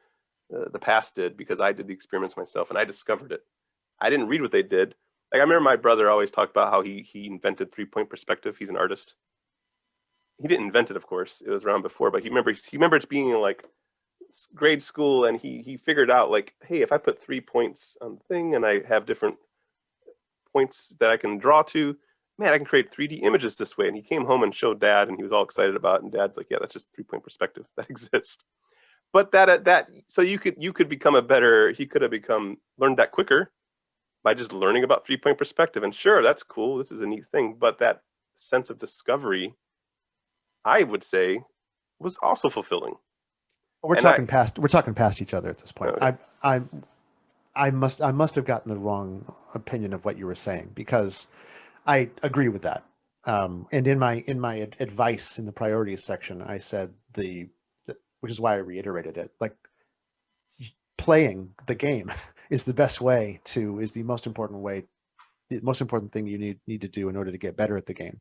the past did, because I did the experiments myself and I discovered it. I didn't read what they did. Like, I remember my brother always talked about how he invented 3-point perspective. He's an artist. He didn't invent it, of course. It was around before, but he remembers being in like grade school, and he figured out like, hey, if I put 3 points on the thing and I have different points that I can draw to, man, I can create 3D images this way. And he came home and showed Dad, and he was all excited about it. And Dad's like, yeah, that's just 3-point perspective that exists. But so you could become he could have learned that quicker by just learning about 3-point perspective. And sure, that's cool. This is a neat thing. But that sense of discovery, I would say, was also fulfilling. We're talking past each other at this point. Okay. I must have gotten the wrong opinion of what you were saying, because I agree with that. And in my advice in the priorities section, I said which is why I reiterated it. Like, playing the game is the most important thing you need to do in order to get better at the game.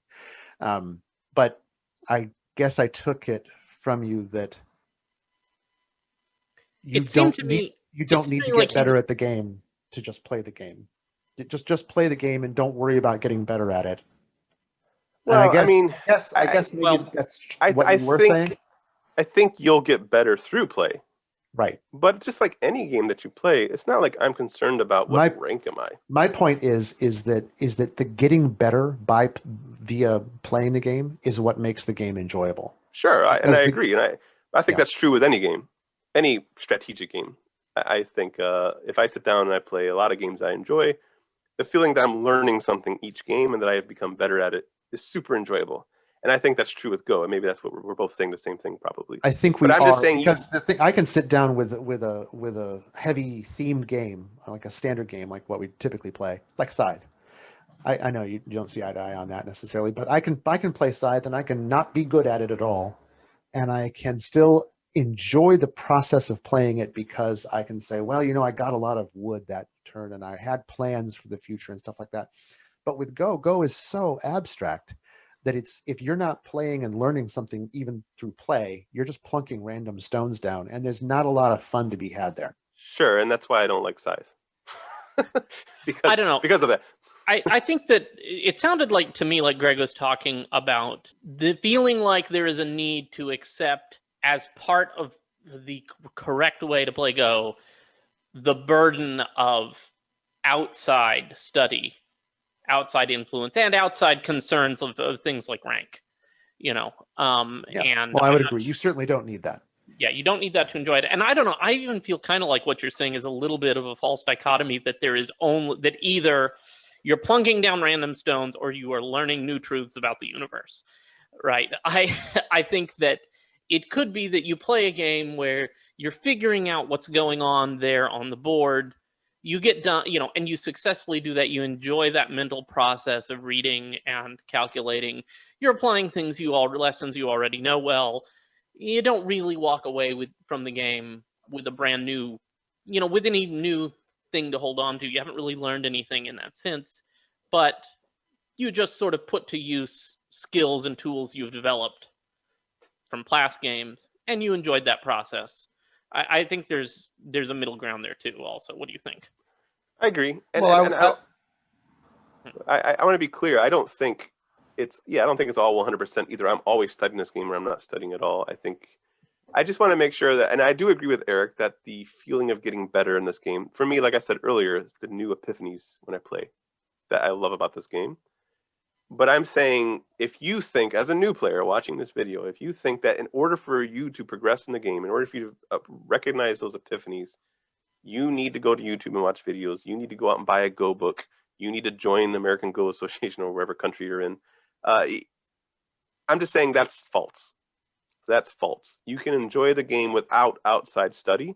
But I guess I took it from you that you don't need to get better at the game to just play the game. Just play the game and don't worry about getting better at it. Well, and I guess maybe that's what you were saying. I think you'll get better through play. Right. But just like any game that you play, it's not like I'm concerned about what rank am I. My point is that the getting better via playing the game is what makes the game enjoyable. Sure, I agree, and I think that's true with any game, any strategic game. I think if I sit down and I play a lot of games I enjoy, the feeling that I'm learning something each game and that I have become better at it is super enjoyable. And I think that's true with Go, and maybe that's what we're both saying the same thing, probably. I think we are. Just saying, because I can sit down with a heavy themed game, like a standard game, like what we typically play, like Scythe. I know you don't see eye to eye on that necessarily, but I can play Scythe, and I can not be good at it at all, and I can still enjoy the process of playing it, because I can say, well, I got a lot of wood that turn, and I had plans for the future and stuff like that. But with Go is so abstract that if you're not playing and learning something even through play, you're just plunking random stones down, and there's not a lot of fun to be had there. Sure, and that's why I don't like Scythe. I don't know. Because of that. I think that it sounded to me like Greg was talking about the feeling like there is a need to accept, as part of the correct way to play Go, the burden of outside study, outside influence, and outside concerns of things like rank. And I would agree. You certainly don't need that. Yeah, you don't need that to enjoy it. And I don't know, I even feel kind of like what you're saying is a little bit of a false dichotomy, that there is that either you're plunking down random stones or you are learning new truths about the universe, right? I think that it could be that you play a game where you're figuring out what's going on there on the board. You get done, and you successfully do that. You enjoy that mental process of reading and calculating. You're applying lessons you already know well. You don't really walk away from the game with a brand new, with any new thing to hold on to. You haven't really learned anything in that sense, but you just sort of put to use skills and tools you've developed from past games, and you enjoyed that process. I think there's a middle ground there too. Also, what do you think? I agree, I want to be clear. I don't think it's all 100% either. I'm always studying this game, or I'm not studying at all. I just want to make sure that, and I do agree with Eric, that the feeling of getting better in this game, for me, like I said earlier, is the new epiphanies when I play that I love about this game. But I'm saying, if you think, as a new player watching this video, if you think that in order for you to progress in the game, in order for you to recognize those epiphanies, you need to go to YouTube and watch videos. You need to go out and buy a Go book. You need to join the American Go Association or wherever country you're in. I'm just saying that's false. That's false. You can enjoy the game without outside study,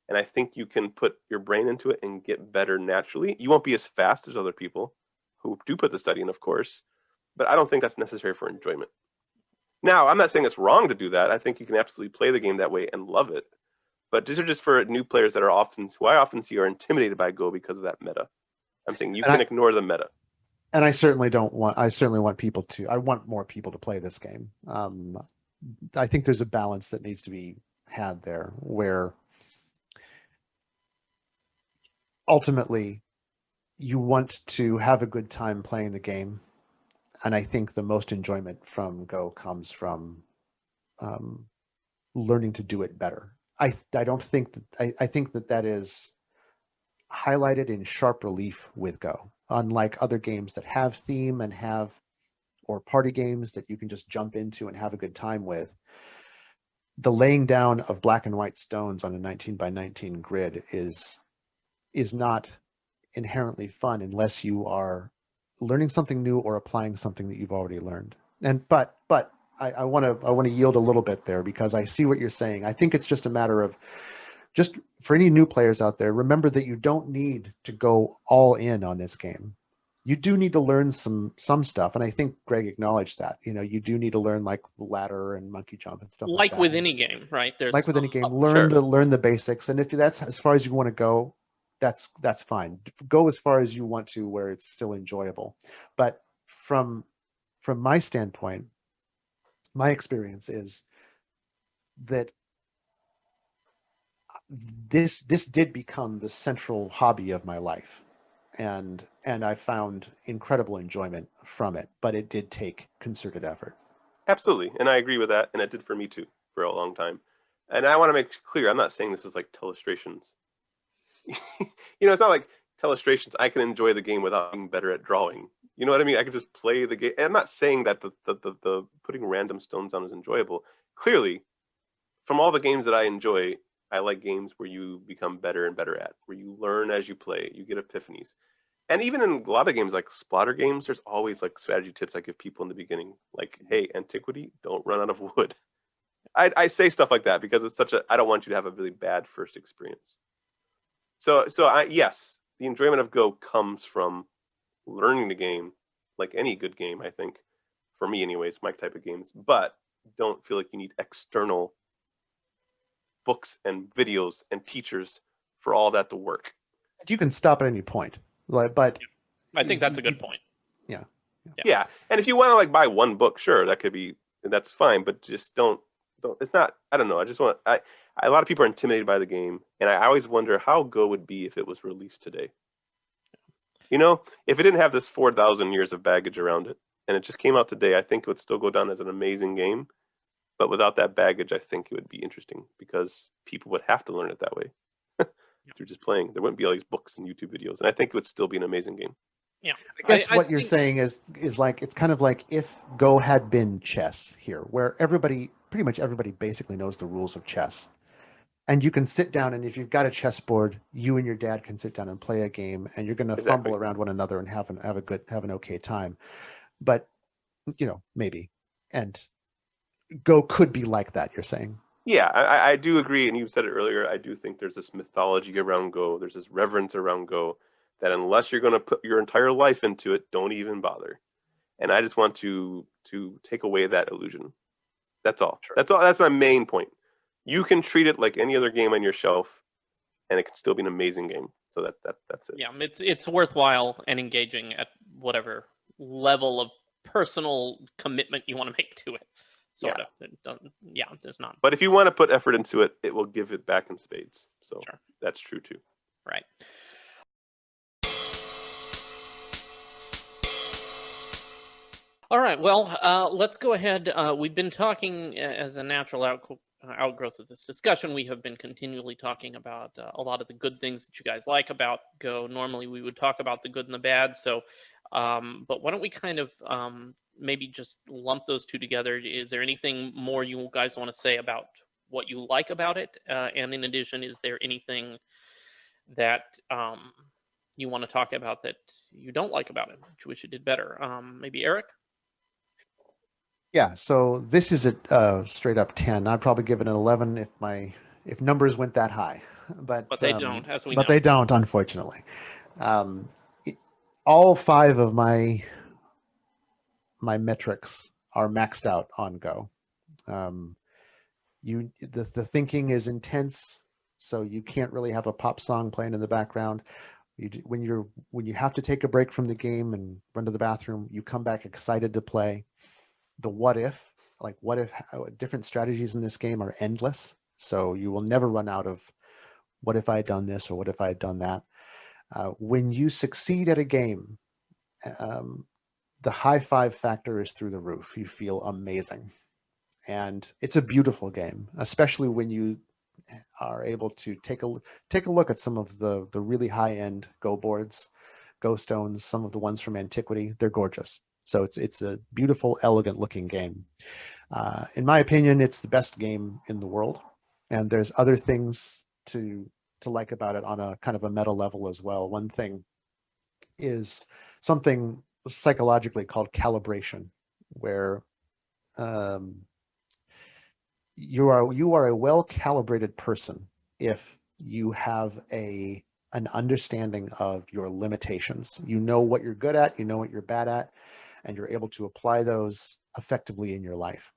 and I think you can put your brain into it and get better naturally. You won't be as fast as other people who do put the study in, of course, but I don't think that's necessary for enjoyment. Now, I'm not saying it's wrong to do that. I think you can absolutely play the game that way and love it. But these are just for new players that who I often see are intimidated by Go because of that meta. I'm saying you can ignore the meta. And I certainly want people to. I want more people to play this game. I think there's a balance that needs to be had there, where ultimately you want to have a good time playing the game. And I think the most enjoyment from Go comes from learning to do it better. I don't think that I think that is highlighted in sharp relief with Go. Unlike other games that have theme and or party games that you can just jump into and have a good time with, the laying down of black and white stones on a 19 by 19 grid is not inherently fun unless you are learning something new or applying something that you've already learned. And but I want to yield a little bit there because I see what you're saying. I think it's just a matter of, just for any new players out there, remember that you don't need to go all in on this game. You do need to learn some stuff, and I think Greg acknowledged that. You do need to learn like the ladder and monkey jump and stuff like that. Like with any game, right? There's like with any game, Sure. learn the basics, and if that's as far as you want to go, that's fine. Go as far as you want to, where it's still enjoyable. But from my standpoint, my experience is that this did become the central hobby of my life, and I found incredible enjoyment from it. But it did take concerted effort. Absolutely, and I agree with that, and it did for me too for a long time. And I want to make clear, I'm not saying this is like telestrations. It's not like telestrations. I can enjoy the game without being better at drawing. You know what I mean? I can just play the game. And I'm not saying that the putting random stones down is enjoyable. Clearly, from all the games that I enjoy, I like games where you become better and better at, where you learn as you play, you get epiphanies. And even in a lot of games like splatter games, there's always like strategy tips I give people in the beginning, like, hey, antiquity, don't run out of wood. I say stuff like that because it's I don't want you to have a really bad first experience. So yes, the enjoyment of Go comes from learning the game, like any good game, I think, for me anyways, my type of games. But don't feel like you need external books and videos and teachers for all that to work. You can stop at any point, but I think that's a good point. Yeah, and if you want to like buy one book, sure, that's fine. But just don't. It's not. I don't know. I just want. A lot of people are intimidated by the game, and I always wonder how Go would be if it was released today. If it didn't have this 4,000 years of baggage around it, and it just came out today, I think it would still go down as an amazing game. But without that baggage, I think it would be interesting because people would have to learn it that way through just playing. There wouldn't be all these books and YouTube videos, and I think it would still be an amazing game. Yeah, I guess what you're saying is like, it's kind of like if Go had been chess here, where pretty much everybody basically knows the rules of chess. And you can sit down, and if you've got a chessboard, you and your dad can sit down and play a game, and you're going to fumble around one another and have an okay time. But maybe, and Go could be like that. You're saying? Yeah, I do agree, and you said it earlier. I do think there's this mythology around Go. There's this reverence around Go that unless you're going to put your entire life into it, don't even bother. And I just want to take away that illusion. That's all. Sure. That's all. That's my main point. You can treat it like any other game on your shelf, and it can still be an amazing game. So that's it. Yeah, it's worthwhile and engaging at whatever level of personal commitment you want to make to it. Sort of. There's not. But if you want to put effort into it, it will give it back in spades. So sure. That's true too. Right. All right. Well, let's go ahead. We've been talking as a natural outgrowth of this discussion. We have been continually talking about a lot of the good things that you guys like about Go. Normally, we would talk about the good and the bad. So, but why don't we kind of maybe just lump those two together? Is there anything more you guys want to say about what you like about it? And in addition, is there anything that you want to talk about that you don't like about it, that you wish it did better? Maybe Eric? Yeah, so this is a straight up 10. I'd probably give it an 11 if numbers went that high. But they don't, as we know. But they don't, unfortunately. All 5 of my metrics are maxed out on Go. The thinking is intense, so you can't really have a pop song playing in the background. When you have to take a break from the game and run to the bathroom, you come back excited to play. The what if different strategies in this game are endless, so you will never run out of what if I had done this or what if I had done that. When you succeed at a game, the high five factor is through the roof. You feel amazing. And it's a beautiful game, especially when you are able to take a look at some of the really high-end Go boards, Go stones, some of the ones from antiquity. They're gorgeous. So it's a beautiful, elegant looking game. In my opinion, it's the best game in the world. And there's other things to like about it on a kind of a meta level as well. One thing is something psychologically called calibration, where you are a well-calibrated person if you have an understanding of your limitations. You know what you're good at, you know what you're bad at, and you're able to apply those effectively in your life.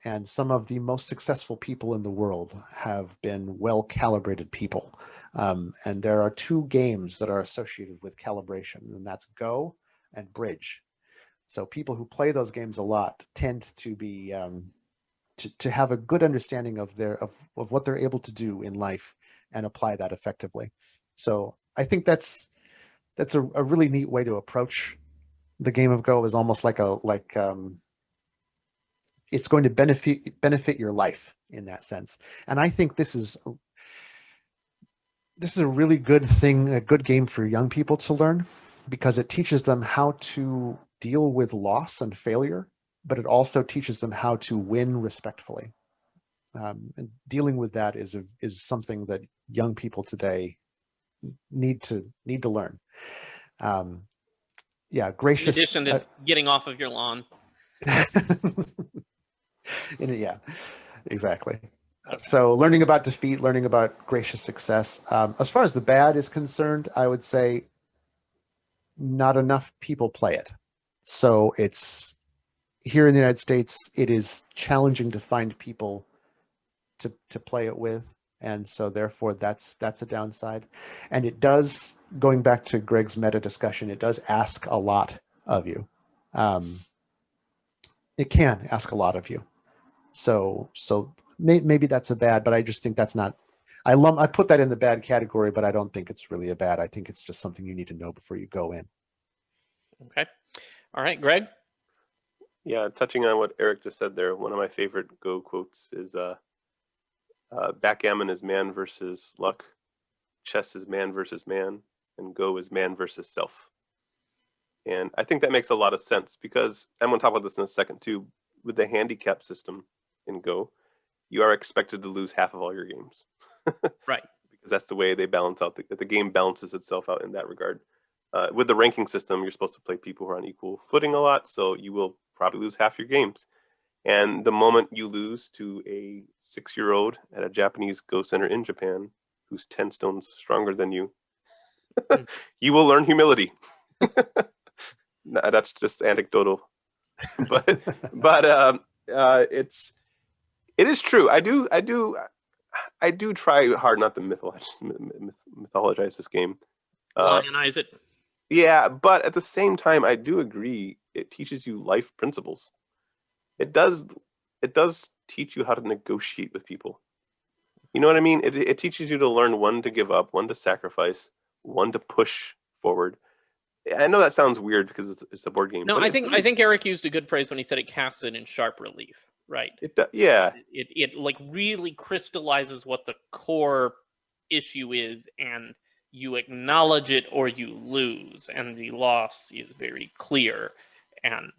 And some of the most successful people in the world have been well-calibrated people. And there are two games that are associated with calibration, and that's Go and Bridge. So people who play those games a lot tend to be to have a good understanding of what they're able to do in life and apply that effectively. So I think that's a really neat way to approach the game of Go. Is almost like it's going to benefit your life in that sense. And I think this is a really good thing, a good game for young people to learn, because it teaches them how to deal with loss and failure, but it also teaches them how to win respectfully. And dealing with that is something that young people today need to learn. Yeah, gracious. In addition to getting off of your lawn. Yeah, exactly. So learning about defeat, learning about gracious success. As far as the bad is concerned, I would say not enough people play it. So it's here in the United States, it is challenging to find people to play it with. And so therefore that's a downside. And it does, going back to Greg's meta discussion, it does ask a lot of you. It can ask a lot of you. So maybe that's a bad, but I just think that's not, I put that in the bad category, but I don't think it's really a bad. I think it's just something you need to know before you go in. Okay. All right, Greg? Yeah, touching on what Eric just said there, one of my favorite Go quotes is backgammon is man versus luck, chess is man versus man, and Go is man versus self. And I think that makes a lot of sense, because I'm going to talk about this in a second too. With the handicap system in Go, you are expected to lose half of all your games. Right. Because that's the way they balance out, the game balances itself out in that regard. With the ranking system, you're supposed to play people who are on equal footing a lot, so you will probably lose half your games. And the moment you lose to a 6-year-old at a Japanese Go center in Japan, who's 10 stones stronger than you, you will learn humility. That's just anecdotal, but it is true. I do try hard not to mythologize this game. Lionize it. Yeah, but at the same time, I do agree. It teaches you life principles. It does teach you how to negotiate with people. You know what I mean? It teaches you to learn when to give up, when to sacrifice, when to push forward. I know that sounds weird because it's a board game. No, I think Eric used a good phrase when he said it casts it in sharp relief. Right. Yeah. It like really crystallizes what the core issue is, and you acknowledge it or you lose, and the loss is very clear. And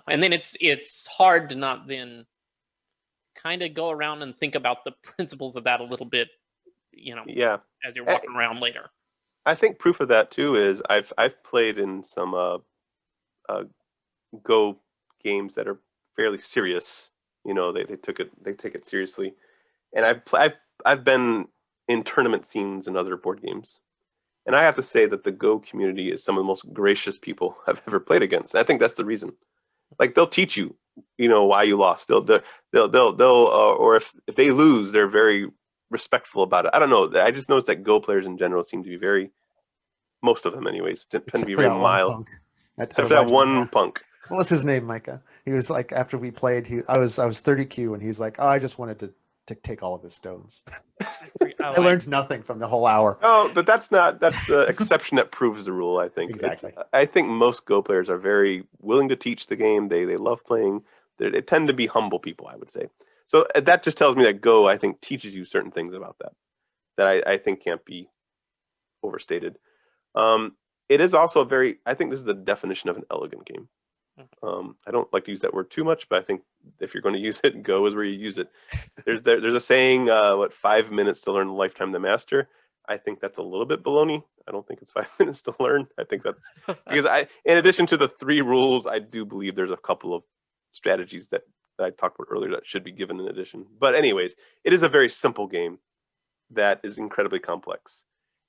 and then it's hard to not then kind of go around and think about the principles of that a little bit, yeah, as you're walking around later. I think proof of that too is I've played in some Go games that are fairly serious. They take it seriously, and I've been in tournament scenes and other board games, and I have to say that the Go community is some of the most gracious people I've ever played against. And I think that's the reason. Like, they'll teach you, why you lost. They'll or if they lose, they're very respectful about it. I don't know. I just noticed that Go players in general seem to be most of them anyways, tend to be very mild. Except for that one punk. What was his name, Micah? He was like, after we played, I was 30Q, and he's like, oh, I just wanted to to take all of his stones. I I learned nothing from the whole hour. Oh, but that's the exception that proves the rule, I think. Exactly. I think most Go players are very willing to teach the game. They love playing. They tend to be humble people, I would say. So that just tells me that Go, I think, teaches you certain things about that I think can't be overstated. It is also I think this is the definition of an elegant game. I don't like to use that word too much, but I think if you're going to use it, Go is where you use it. There's a saying, 5 minutes to learn, a lifetime to master. I think that's a little bit baloney. I don't think it's 5 minutes to learn. I think that's because in addition to the 3 rules, I do believe there's a couple of strategies that I talked about earlier that should be given in addition. But anyways, it is a very simple game that is incredibly complex.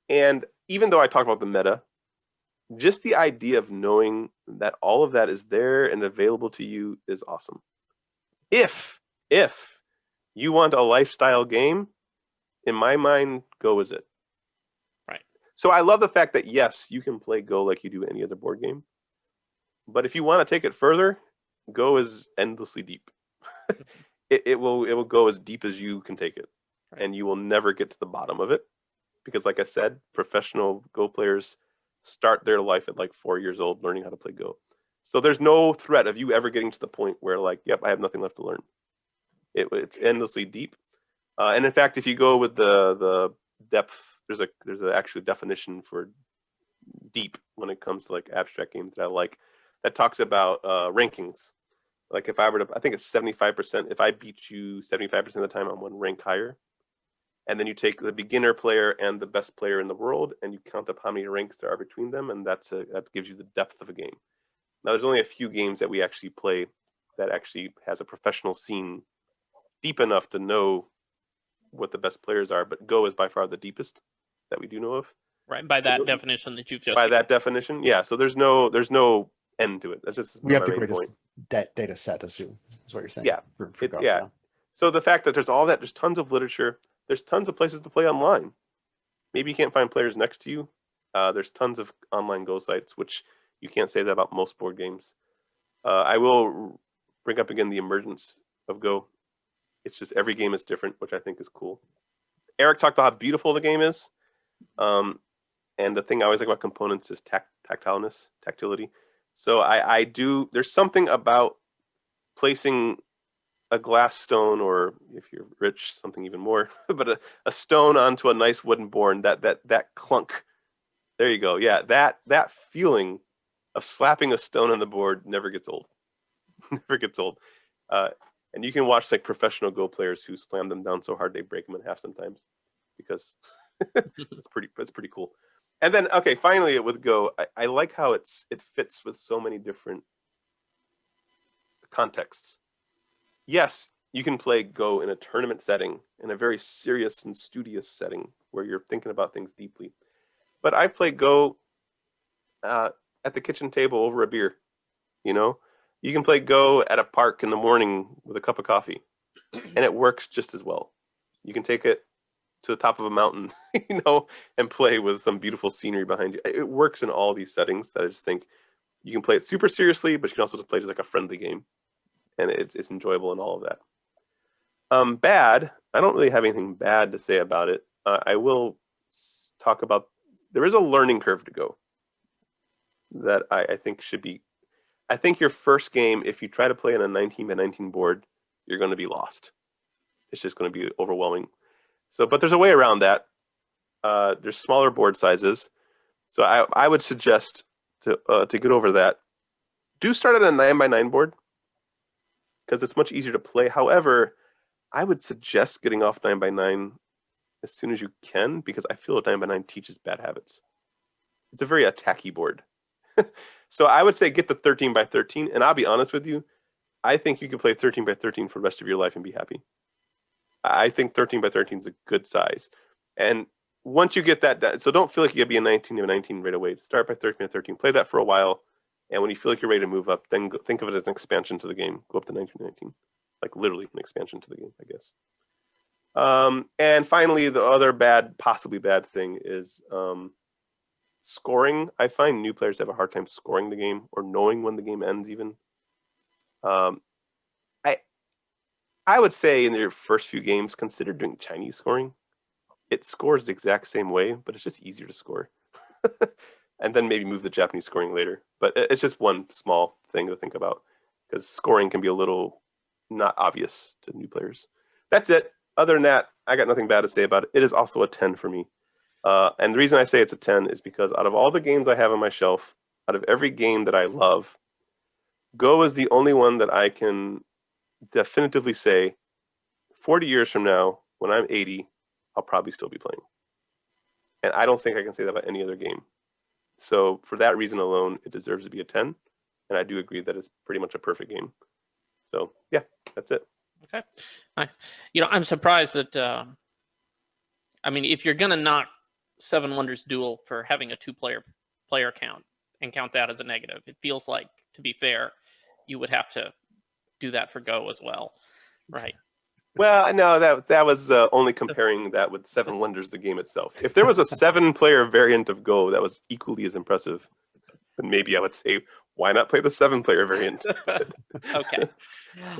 And even though I talk about the meta, just the idea of knowing that all of that is there and available to you is awesome. If you want a lifestyle game, in my mind, Go is it. Right. So I love the fact that, yes, you can play Go like you do any other board game. But if you want to take it further, Go is endlessly deep. it will go as deep as you can take it. Right. And you will never get to the bottom of it. Because like I said, professional Go players start their life at like 4 years old learning how to play Go. So there's no threat of you ever getting to the point where like, yep, I have nothing left to learn. It's endlessly deep. And in fact, if you go with the depth, there's an actual definition for deep when it comes to like abstract games that I like, that talks about rankings. Like if I were to, I think it's 75%. If I beat you 75% of the time, I'm 1 rank higher. And then you take the beginner player and the best player in the world, and you count up how many ranks there are between them, and that gives you the depth of a game. Now, there's only a few games that we actually play that actually has a professional scene deep enough to know what the best players are, but Go is by far the deepest that we do know of. Right, by that definition that you've just given. That definition, yeah. So there's no end to it. That's just we have the main greatest point. Data set, is what you're saying. Yeah. For Go, yeah. So the fact that there's all that, there's tons of literature. There's tons of places to play online. Maybe you can't find players next to you. There's tons of online Go sites, which you can't say that about most board games. I will bring up again the emergence of Go. It's just every game is different, which I think is cool. Eric talked about how beautiful the game is. And the thing I always like about components is tactility. So there's something about placing a glass stone, or if you're rich, something even more, but a stone onto a nice wooden board, that clunk. There you go. Yeah, that feeling of slapping a stone on the board never gets old. Never gets old. And you can watch like professional Go players who slam them down so hard they break them in half sometimes, because it's pretty cool. And then finally with Go, I like how it fits with so many different contexts. Yes, you can play Go in a tournament setting, in a very serious and studious setting where you're thinking about things deeply. But I've played Go at the kitchen table over a beer. You can play Go at a park in the morning with a cup of coffee, and it works just as well. You can take it to the top of a mountain, and play with some beautiful scenery behind you. It works in all these settings that I just think you can play it super seriously, but you can also just play it as like a friendly game. And it's enjoyable and all of that. Bad, I don't really have anything bad to say about it. I will talk about, there is a learning curve to Go that I think should be, I think your first game, if you try to play on a 19x19 board, you're going to be lost. It's just going to be overwhelming. So, but there's a way around that. There's smaller board sizes. So I would suggest to get over that, do start at a 9x9 board, because it's much easier to play. However, I would suggest getting off 9x9 as soon as you can, because I feel 9x9 teaches bad habits. It's a very attacky board. So I would say get the 13x13, and I'll be honest with you, I think you can play 13x13 for the rest of your life and be happy. I think 13x13 is a good size. And once you get that, so don't feel like you gotta be a 19x19 right away. Start by 13x13, play that for a while, and when you feel like you're ready to move up, then think of it as an expansion to the game. Go up to 19x19, like literally an expansion to the game, I guess. And finally, the other possibly bad thing is scoring. I find new players have a hard time scoring the game or knowing when the game ends even. I would say in your first few games, consider doing Chinese scoring. It scores the exact same way, but it's just easier to score. And then maybe move the Japanese scoring later. But it's just one small thing to think about, because scoring can be a little not obvious to new players. That's it. Other than that, I got nothing bad to say about it. It is also a 10 for me. And the reason I say it's a 10 is because out of all the games I have on my shelf, out of every game that I love, Go is the only one that I can definitively say 40 years from now, when I'm 80, I'll probably still be playing. And I don't think I can say that about any other game. So for that reason alone, it deserves to be a 10. And I do agree that it's pretty much a perfect game. So yeah, that's it. Okay, nice. I'm surprised that, I mean, if you're going to knock Seven Wonders Duel for having a two-player count and count that as a negative, it feels like, to be fair, you would have to do that for Go as well, right? Well, no, that was only comparing that with Seven Wonders, the game itself. If there was a 7-player variant of Go that was equally as impressive, then maybe I would say, why not play the 7-player variant? Okay.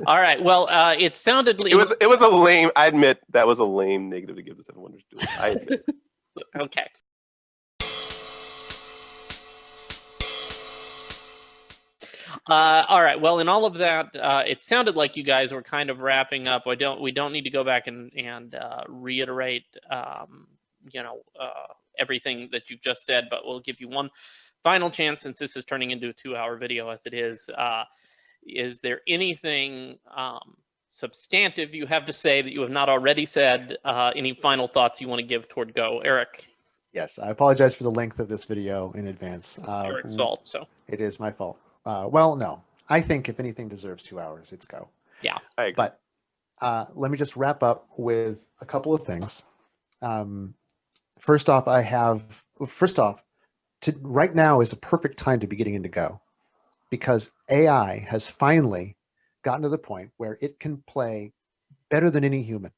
All right. Well, it sounded... It was a lame... I admit that was a lame negative to give the Seven Wonders Duel. I admit. Okay. All right. Well, in all of that, it sounded like you guys were kind of wrapping up. We don't need to go back and reiterate, everything that you've just said, but we'll give you one final chance, since this is turning into a 2-hour video as it is. Is there anything substantive you have to say that you have not already said? Any final thoughts you want to give toward Go, Eric? Yes, I apologize for the length of this video in advance. It's Eric's fault, so. It is my fault. Well, no. I think if anything deserves 2 hours, it's Go. Yeah. I agree. But let me just wrap up with a couple of things. First off, right now is a perfect time to be getting into Go, because AI has finally gotten to the point where it can play better than any human.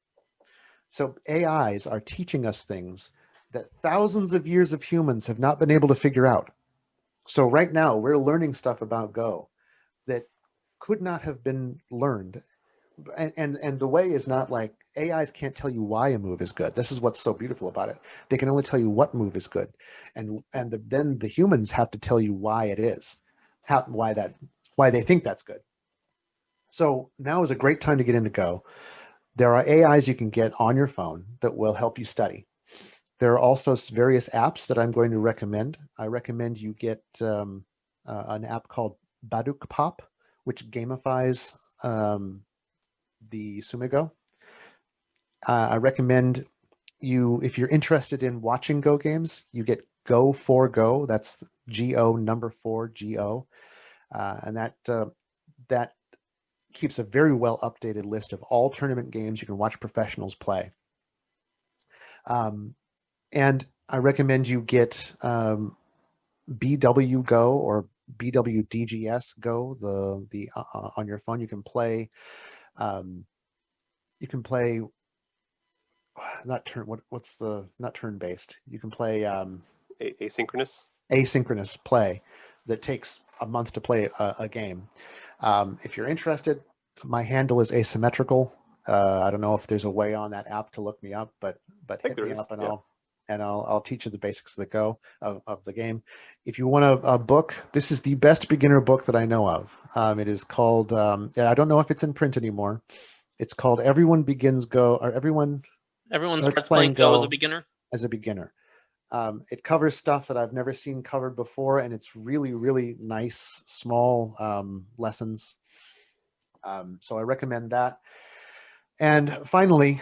So AIs are teaching us things that thousands of years of humans have not been able to figure out. So right now we're learning stuff about Go that could not have been learned. And the way is not like AIs can't tell you why a move is good. This is what's so beautiful about it. They can only tell you what move is good. And then the humans have to tell you why it is, why they think that's good. So now is a great time to get into Go. There are AIs you can get on your phone that will help you study. There are also various apps that I'm going to recommend. I recommend you get an app called Baduk Pop, which gamifies the Tsumego. I recommend you, if you're interested in watching Go games, you get Go4Go. That's Go number 4 Go, and that keeps a very well updated list of all tournament games you can watch professionals play. And I recommend you get BW Go or BW-DGS Go. The on your phone you can play. You can play not turn based. You can play asynchronous play that takes a month to play a game. If you're interested, my handle is asymmetrical. I don't know if there's a way on that app to look me up, but hit me up and I'll teach you the basics of the Go of the game. If you want a book, this is the best beginner book that I know of. It is called, I don't know if it's in print anymore. It's called Everyone Begins Go, or Everyone starts playing Go as a beginner. It covers stuff that I've never seen covered before, and it's really, really nice, small lessons. So I recommend that. And finally,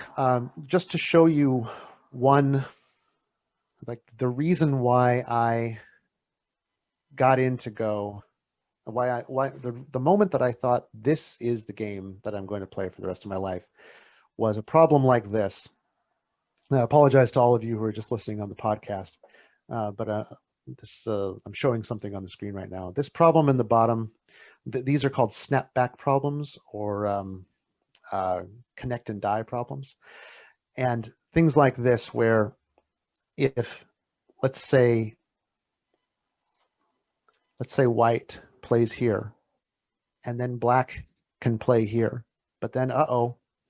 just to show you the reason why I got into Go, the moment that I thought this is the game that I'm going to play for the rest of my life was a problem like this. And I apologize to all of you who are just listening on the podcast, but I'm showing something on the screen right now. This problem in the bottom, these are called snapback problems or connect and die problems. And things like this where if, let's say white plays here, and then black can play here, but then,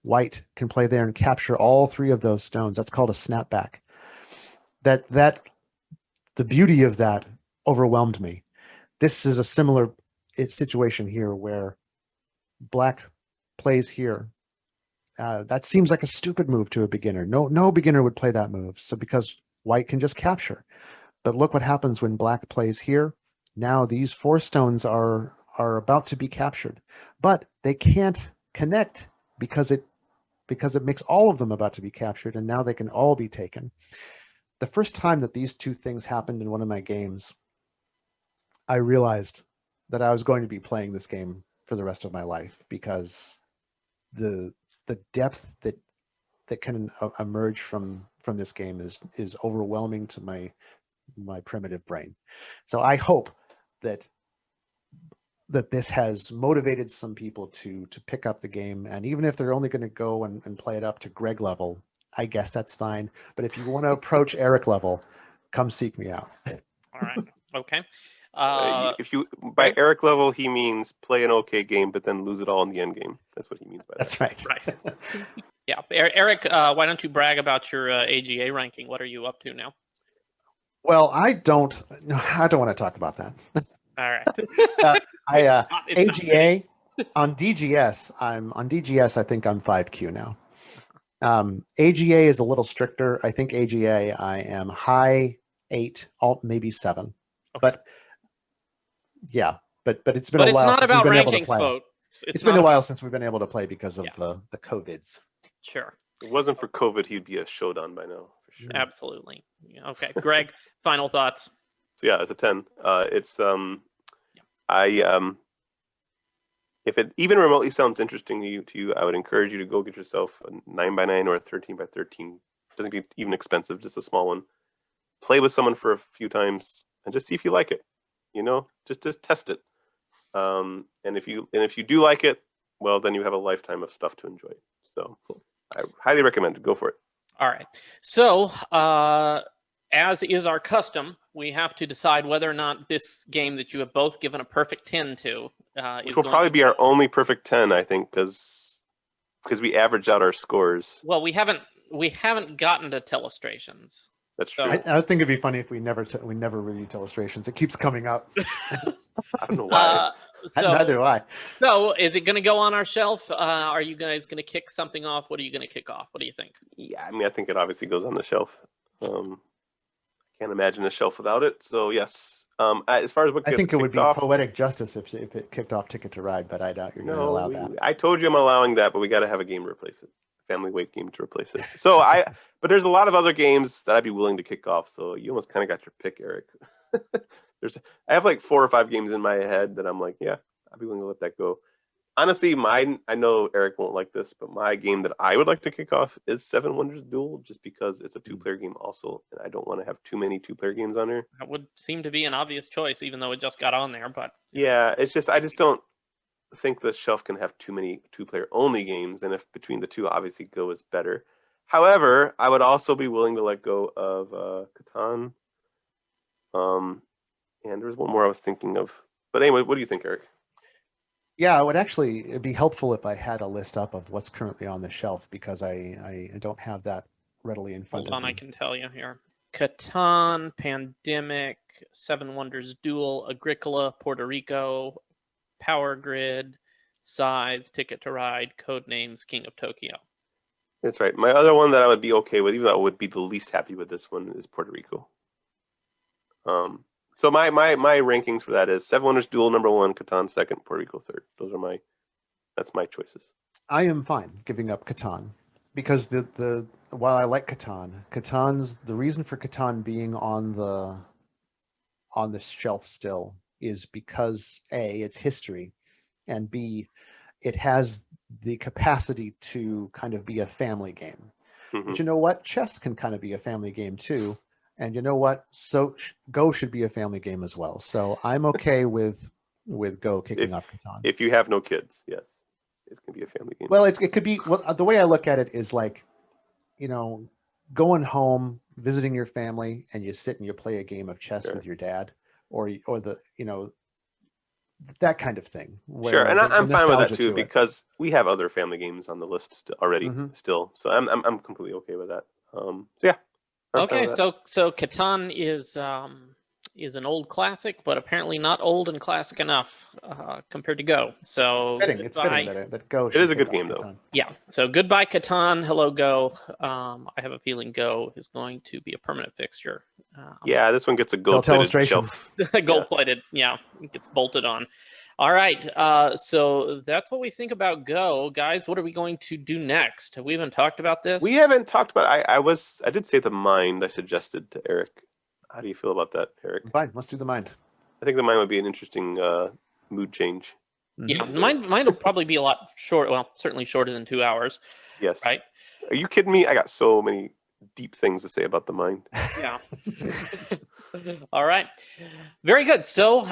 white can play there and capture all 3 of those stones. That's called a snapback. The beauty of that overwhelmed me. This is a similar situation here where black plays here. That seems like a stupid move to a beginner. No beginner would play that move. So because white can just capture. But look what happens when black plays here. Now these 4 stones are about to be captured, but they can't connect because it makes all of them about to be captured, and now they can all be taken. The first time that these 2 things happened in one of my games, I realized that I was going to be playing this game for the rest of my life, because the depth that can emerge from this game is overwhelming to my primitive brain. So I hope that this has motivated some people to pick up the game, and even if they're only going to go and play it up to Greg level, I guess that's fine. But if you want to approach Eric level, come seek me out. All right. Okay. If you by Eric level, he means play an okay game, but then lose it all in the end game. That's what he means by that. That's right. Right. Yeah, Eric, why don't you brag about your AGA ranking? What are you up to now? Well, I don't want to talk about that. All right. AGA on DGS. I think I'm 5Q now. AGA is a little stricter. I think AGA I am high 8, maybe 7. Okay. But yeah, but it's been a while since we've been able to play. Folks. It's been a while since we've been able to play because of the COVIDs. Sure. If it wasn't for COVID, he'd be a Shodan by now. For sure. Absolutely. Yeah, okay. Greg, final thoughts. So yeah, it's a 10. If it even remotely sounds interesting to you, I would encourage you to go get yourself a 9x9 or a 13x13. It doesn't be even expensive, just a small one. Play with someone for a few times and just see if you like it. Just test it. And if you do like it, well, then you have a lifetime of stuff to enjoy. So cool. I highly recommend it. Go for it. All right. So as is our custom, we have to decide whether or not this game that you have both given a perfect 10 to which will probably be our only perfect 10, I think, because we average out our scores. Well, we haven't gotten to Telestrations. That's true. I think it'd be funny if we never reviewed Telestrations. It keeps coming up. I don't know why. Neither do I. So, is it going to go on our shelf? Are you guys going to kick something off? What are you going to kick off? What do you think? Yeah, I mean, I think it obviously goes on the shelf. Can't imagine a shelf without it. So yes. As far as what I think it would be off, poetic justice if it kicked off Ticket to Ride, but I doubt you're going to allow that. I told you I'm allowing that, but we got to have a game to replace it. Family weight game to replace it. So but there's a lot of other games that I'd be willing to kick off. So you almost kind of got your pick, Eric. I have like 4 or 5 games in my head that I'm like, yeah, I'd be willing to let that go. Honestly, I know Eric won't like this, but my game that I would like to kick off is 7 Wonders Duel, just because it's a 2-player game also, and I don't want to have too many 2-player games on there. That would seem to be an obvious choice, even though it just got on there. But yeah, I just don't think the shelf can have too many 2-player only games, and if between the two, obviously Go is better. However, I would also be willing to let go of Catan. And there was one more I was thinking of. But anyway, what do you think, Eric? Yeah, it'd be helpful if I had a list up of what's currently on the shelf, because I don't have that readily in front of me. Hold on, I can tell you here. Catan, Pandemic, 7 Wonders Duel, Agricola, Puerto Rico, Power Grid, Scythe, Ticket to Ride, Codenames, King of Tokyo. That's right. My other one that I would be okay with, even though I would be the least happy with this one, is Puerto Rico. So my rankings for that is 7 Wonders Duel number 1, Catan second, Puerto Rico third. That's my choices. I am fine giving up Catan, because while I like Catan's the reason for Catan being on the shelf still is because A, it's history, and B, it has the capacity to kind of be a family game. Mm-hmm. But you know what? Chess can kind of be a family game too. And you know what? So Go should be a family game as well. So I'm okay with Go kicking off Catan. If you have no kids, yes, it can be a family game. Well, it could be. Well, the way I look at it is like, going home, visiting your family, and you sit and you play a game of chess with your dad, or that kind of thing. Sure, and I'm fine with that nostalgia too to it. because we have other family games on the list already. Mhm. Still, so I'm completely okay with that. So yeah. I'm fine Okay, with that. so Catan is an old classic, but apparently not old and classic enough compared to Go. So It's fitting goodbye. that Go It should is a take good on game, though. Catan. Yeah, so goodbye Catan, hello Go. I have a feeling Go is going to be a permanent fixture. Yeah, this one gets a Telltale gold-plated Illustrations. shelf. Gold-plated, yeah, it gets bolted on. All right, so that's what we think about Go. Guys, what are we going to do next? Have we even talked about this? We haven't talked about. I did say the mind. I suggested to Eric. How do you feel about that, Eric? Fine, let's do the mind. I think the mind would be an interesting mood change. Yeah, Mhm. mine will probably be a lot short. Well, certainly shorter than 2 hours, Yes. right? Are you kidding me? I got so many deep things to say about the mind. Yeah. All right. Very good. So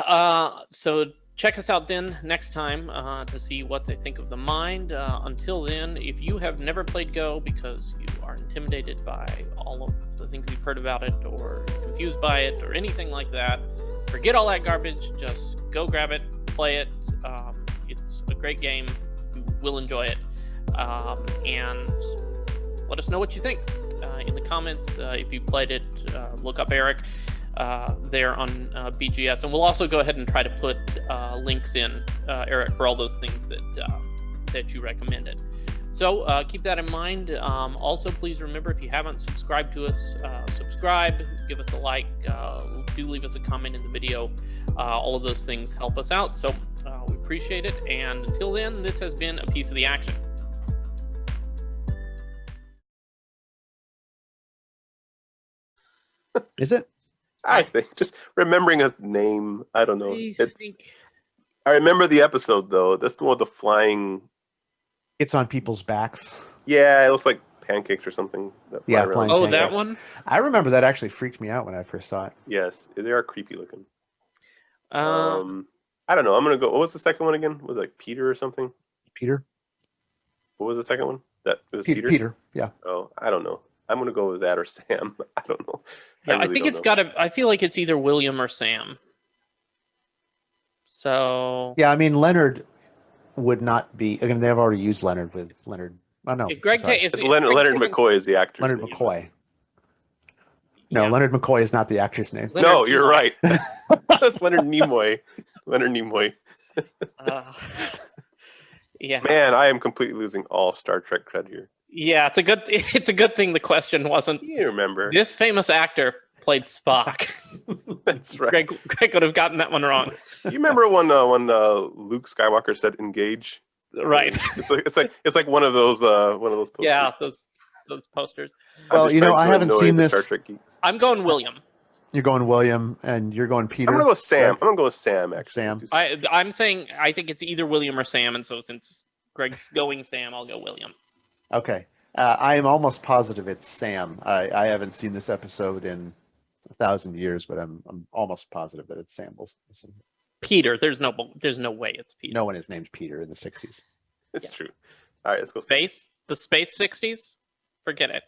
check us out then next time to see what they think of the mind. Until then, if you have never played Go because you are intimidated by all of the things you've heard about it or confused by it or anything like that, forget all that garbage. Just go grab it, play it. It's a great game. You will enjoy it. And let us know what you think. In the comments, if you played it, look up Eric there on BGS, and we'll also go ahead and try to put links in, Eric, for all those things that you recommended. So keep that in mind. Also, please remember, if you haven't subscribed to us, subscribe, give us a like, do leave us a comment in the video. All of those things help us out, so we appreciate it. And until then, this has been a piece of the action. Is it? I think just remembering a name. I don't know. I It's, think I remember the episode though. That's the one with the flying. It's on people's backs. Yeah, it looks like pancakes or something. That fly Yeah, around. flying Oh, that pancakes. one? I remember that actually freaked me out when I first saw it. Yes, they are creepy looking. Um, I don't know. I'm gonna go. What was the second one again? Was it like Peter or something? Peter? What was the second one? That it was Peter? Peter. Peter, yeah. Oh, I don't know. I'm gonna go with that or Sam. I don't know. yeah, I really think don't it's know. got to. I feel like it's either William or Sam. So Yeah, I mean, Leonard would not be. Again, they've already used Leonard with Leonard. Oh, no. if Greg, sorry. if It's Greg Leonard Taven's- McCoy is the actor. Leonard McCoy. No, yeah, Leonard McCoy is not the actor's name. Leonard No, you're Nimoy. right. That's Leonard Nimoy. Leonard Nimoy. Uh, yeah, Man, I am completely losing all Star Trek cred here. yeah. It's a good thing the question wasn't You remember? this famous actor played Spock. That's right. Greg would have gotten that one wrong. You remember when Luke Skywalker said "engage"? Right. It's like one of those posters. Yeah, those posters. I'm Well, just you know, trying I to haven't annoy seen the this. Star Trek geeks. I'm going William. You're going William, and you're going Peter. I'm gonna go with Sam. I'm gonna go with Sam. Actually, Sam. I'm saying I think it's either William or Sam, and so since Greg's going Sam, I'll go William. Okay. I am almost positive it's Sam. I haven't seen this episode in 1,000 years, but I'm almost positive that it's Sam Wilson. Peter. There's no way it's Peter. No one is named Peter in the 60s. It's Yeah. true. All right, let's go. The space 60s. Forget it.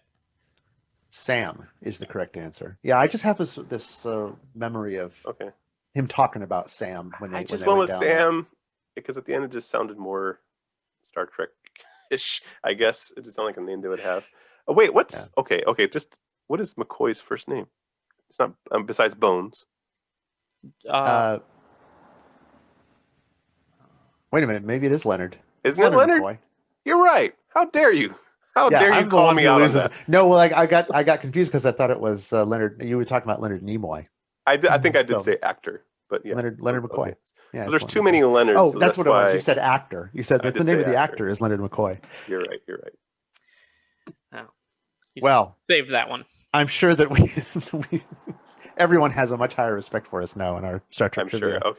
Sam is the correct answer. Yeah, I just have this memory of Okay. him talking about Sam when they I just when went they with went down there. Sam because at the end it just sounded more Star Trek-ish. I guess it just sounded like a name they would have. Oh wait, what's Yeah. okay? Just what is McCoy's first name? It's not besides Bones. Wait a minute, maybe it is Leonard. Isn't it Leonard? McCoy. You're right. How dare you? How Yeah, dare you I'm the call one me who out on loses. that? No, well, I got confused because I thought it was Leonard. You were talking about Leonard Nimoy. I think I did So, say actor, but yeah, Leonard McCoy. Okay. Yeah, So it's there's too many Leonard McCoy. Leonards. Oh, so that's what it was. why You said actor. You said I that the did name say of the actor. actor is Leonard McCoy. You're right. You're right. You Well, saved that one. I'm sure that everyone has a much higher respect for us now in our Star Trek I'm trivia. sure.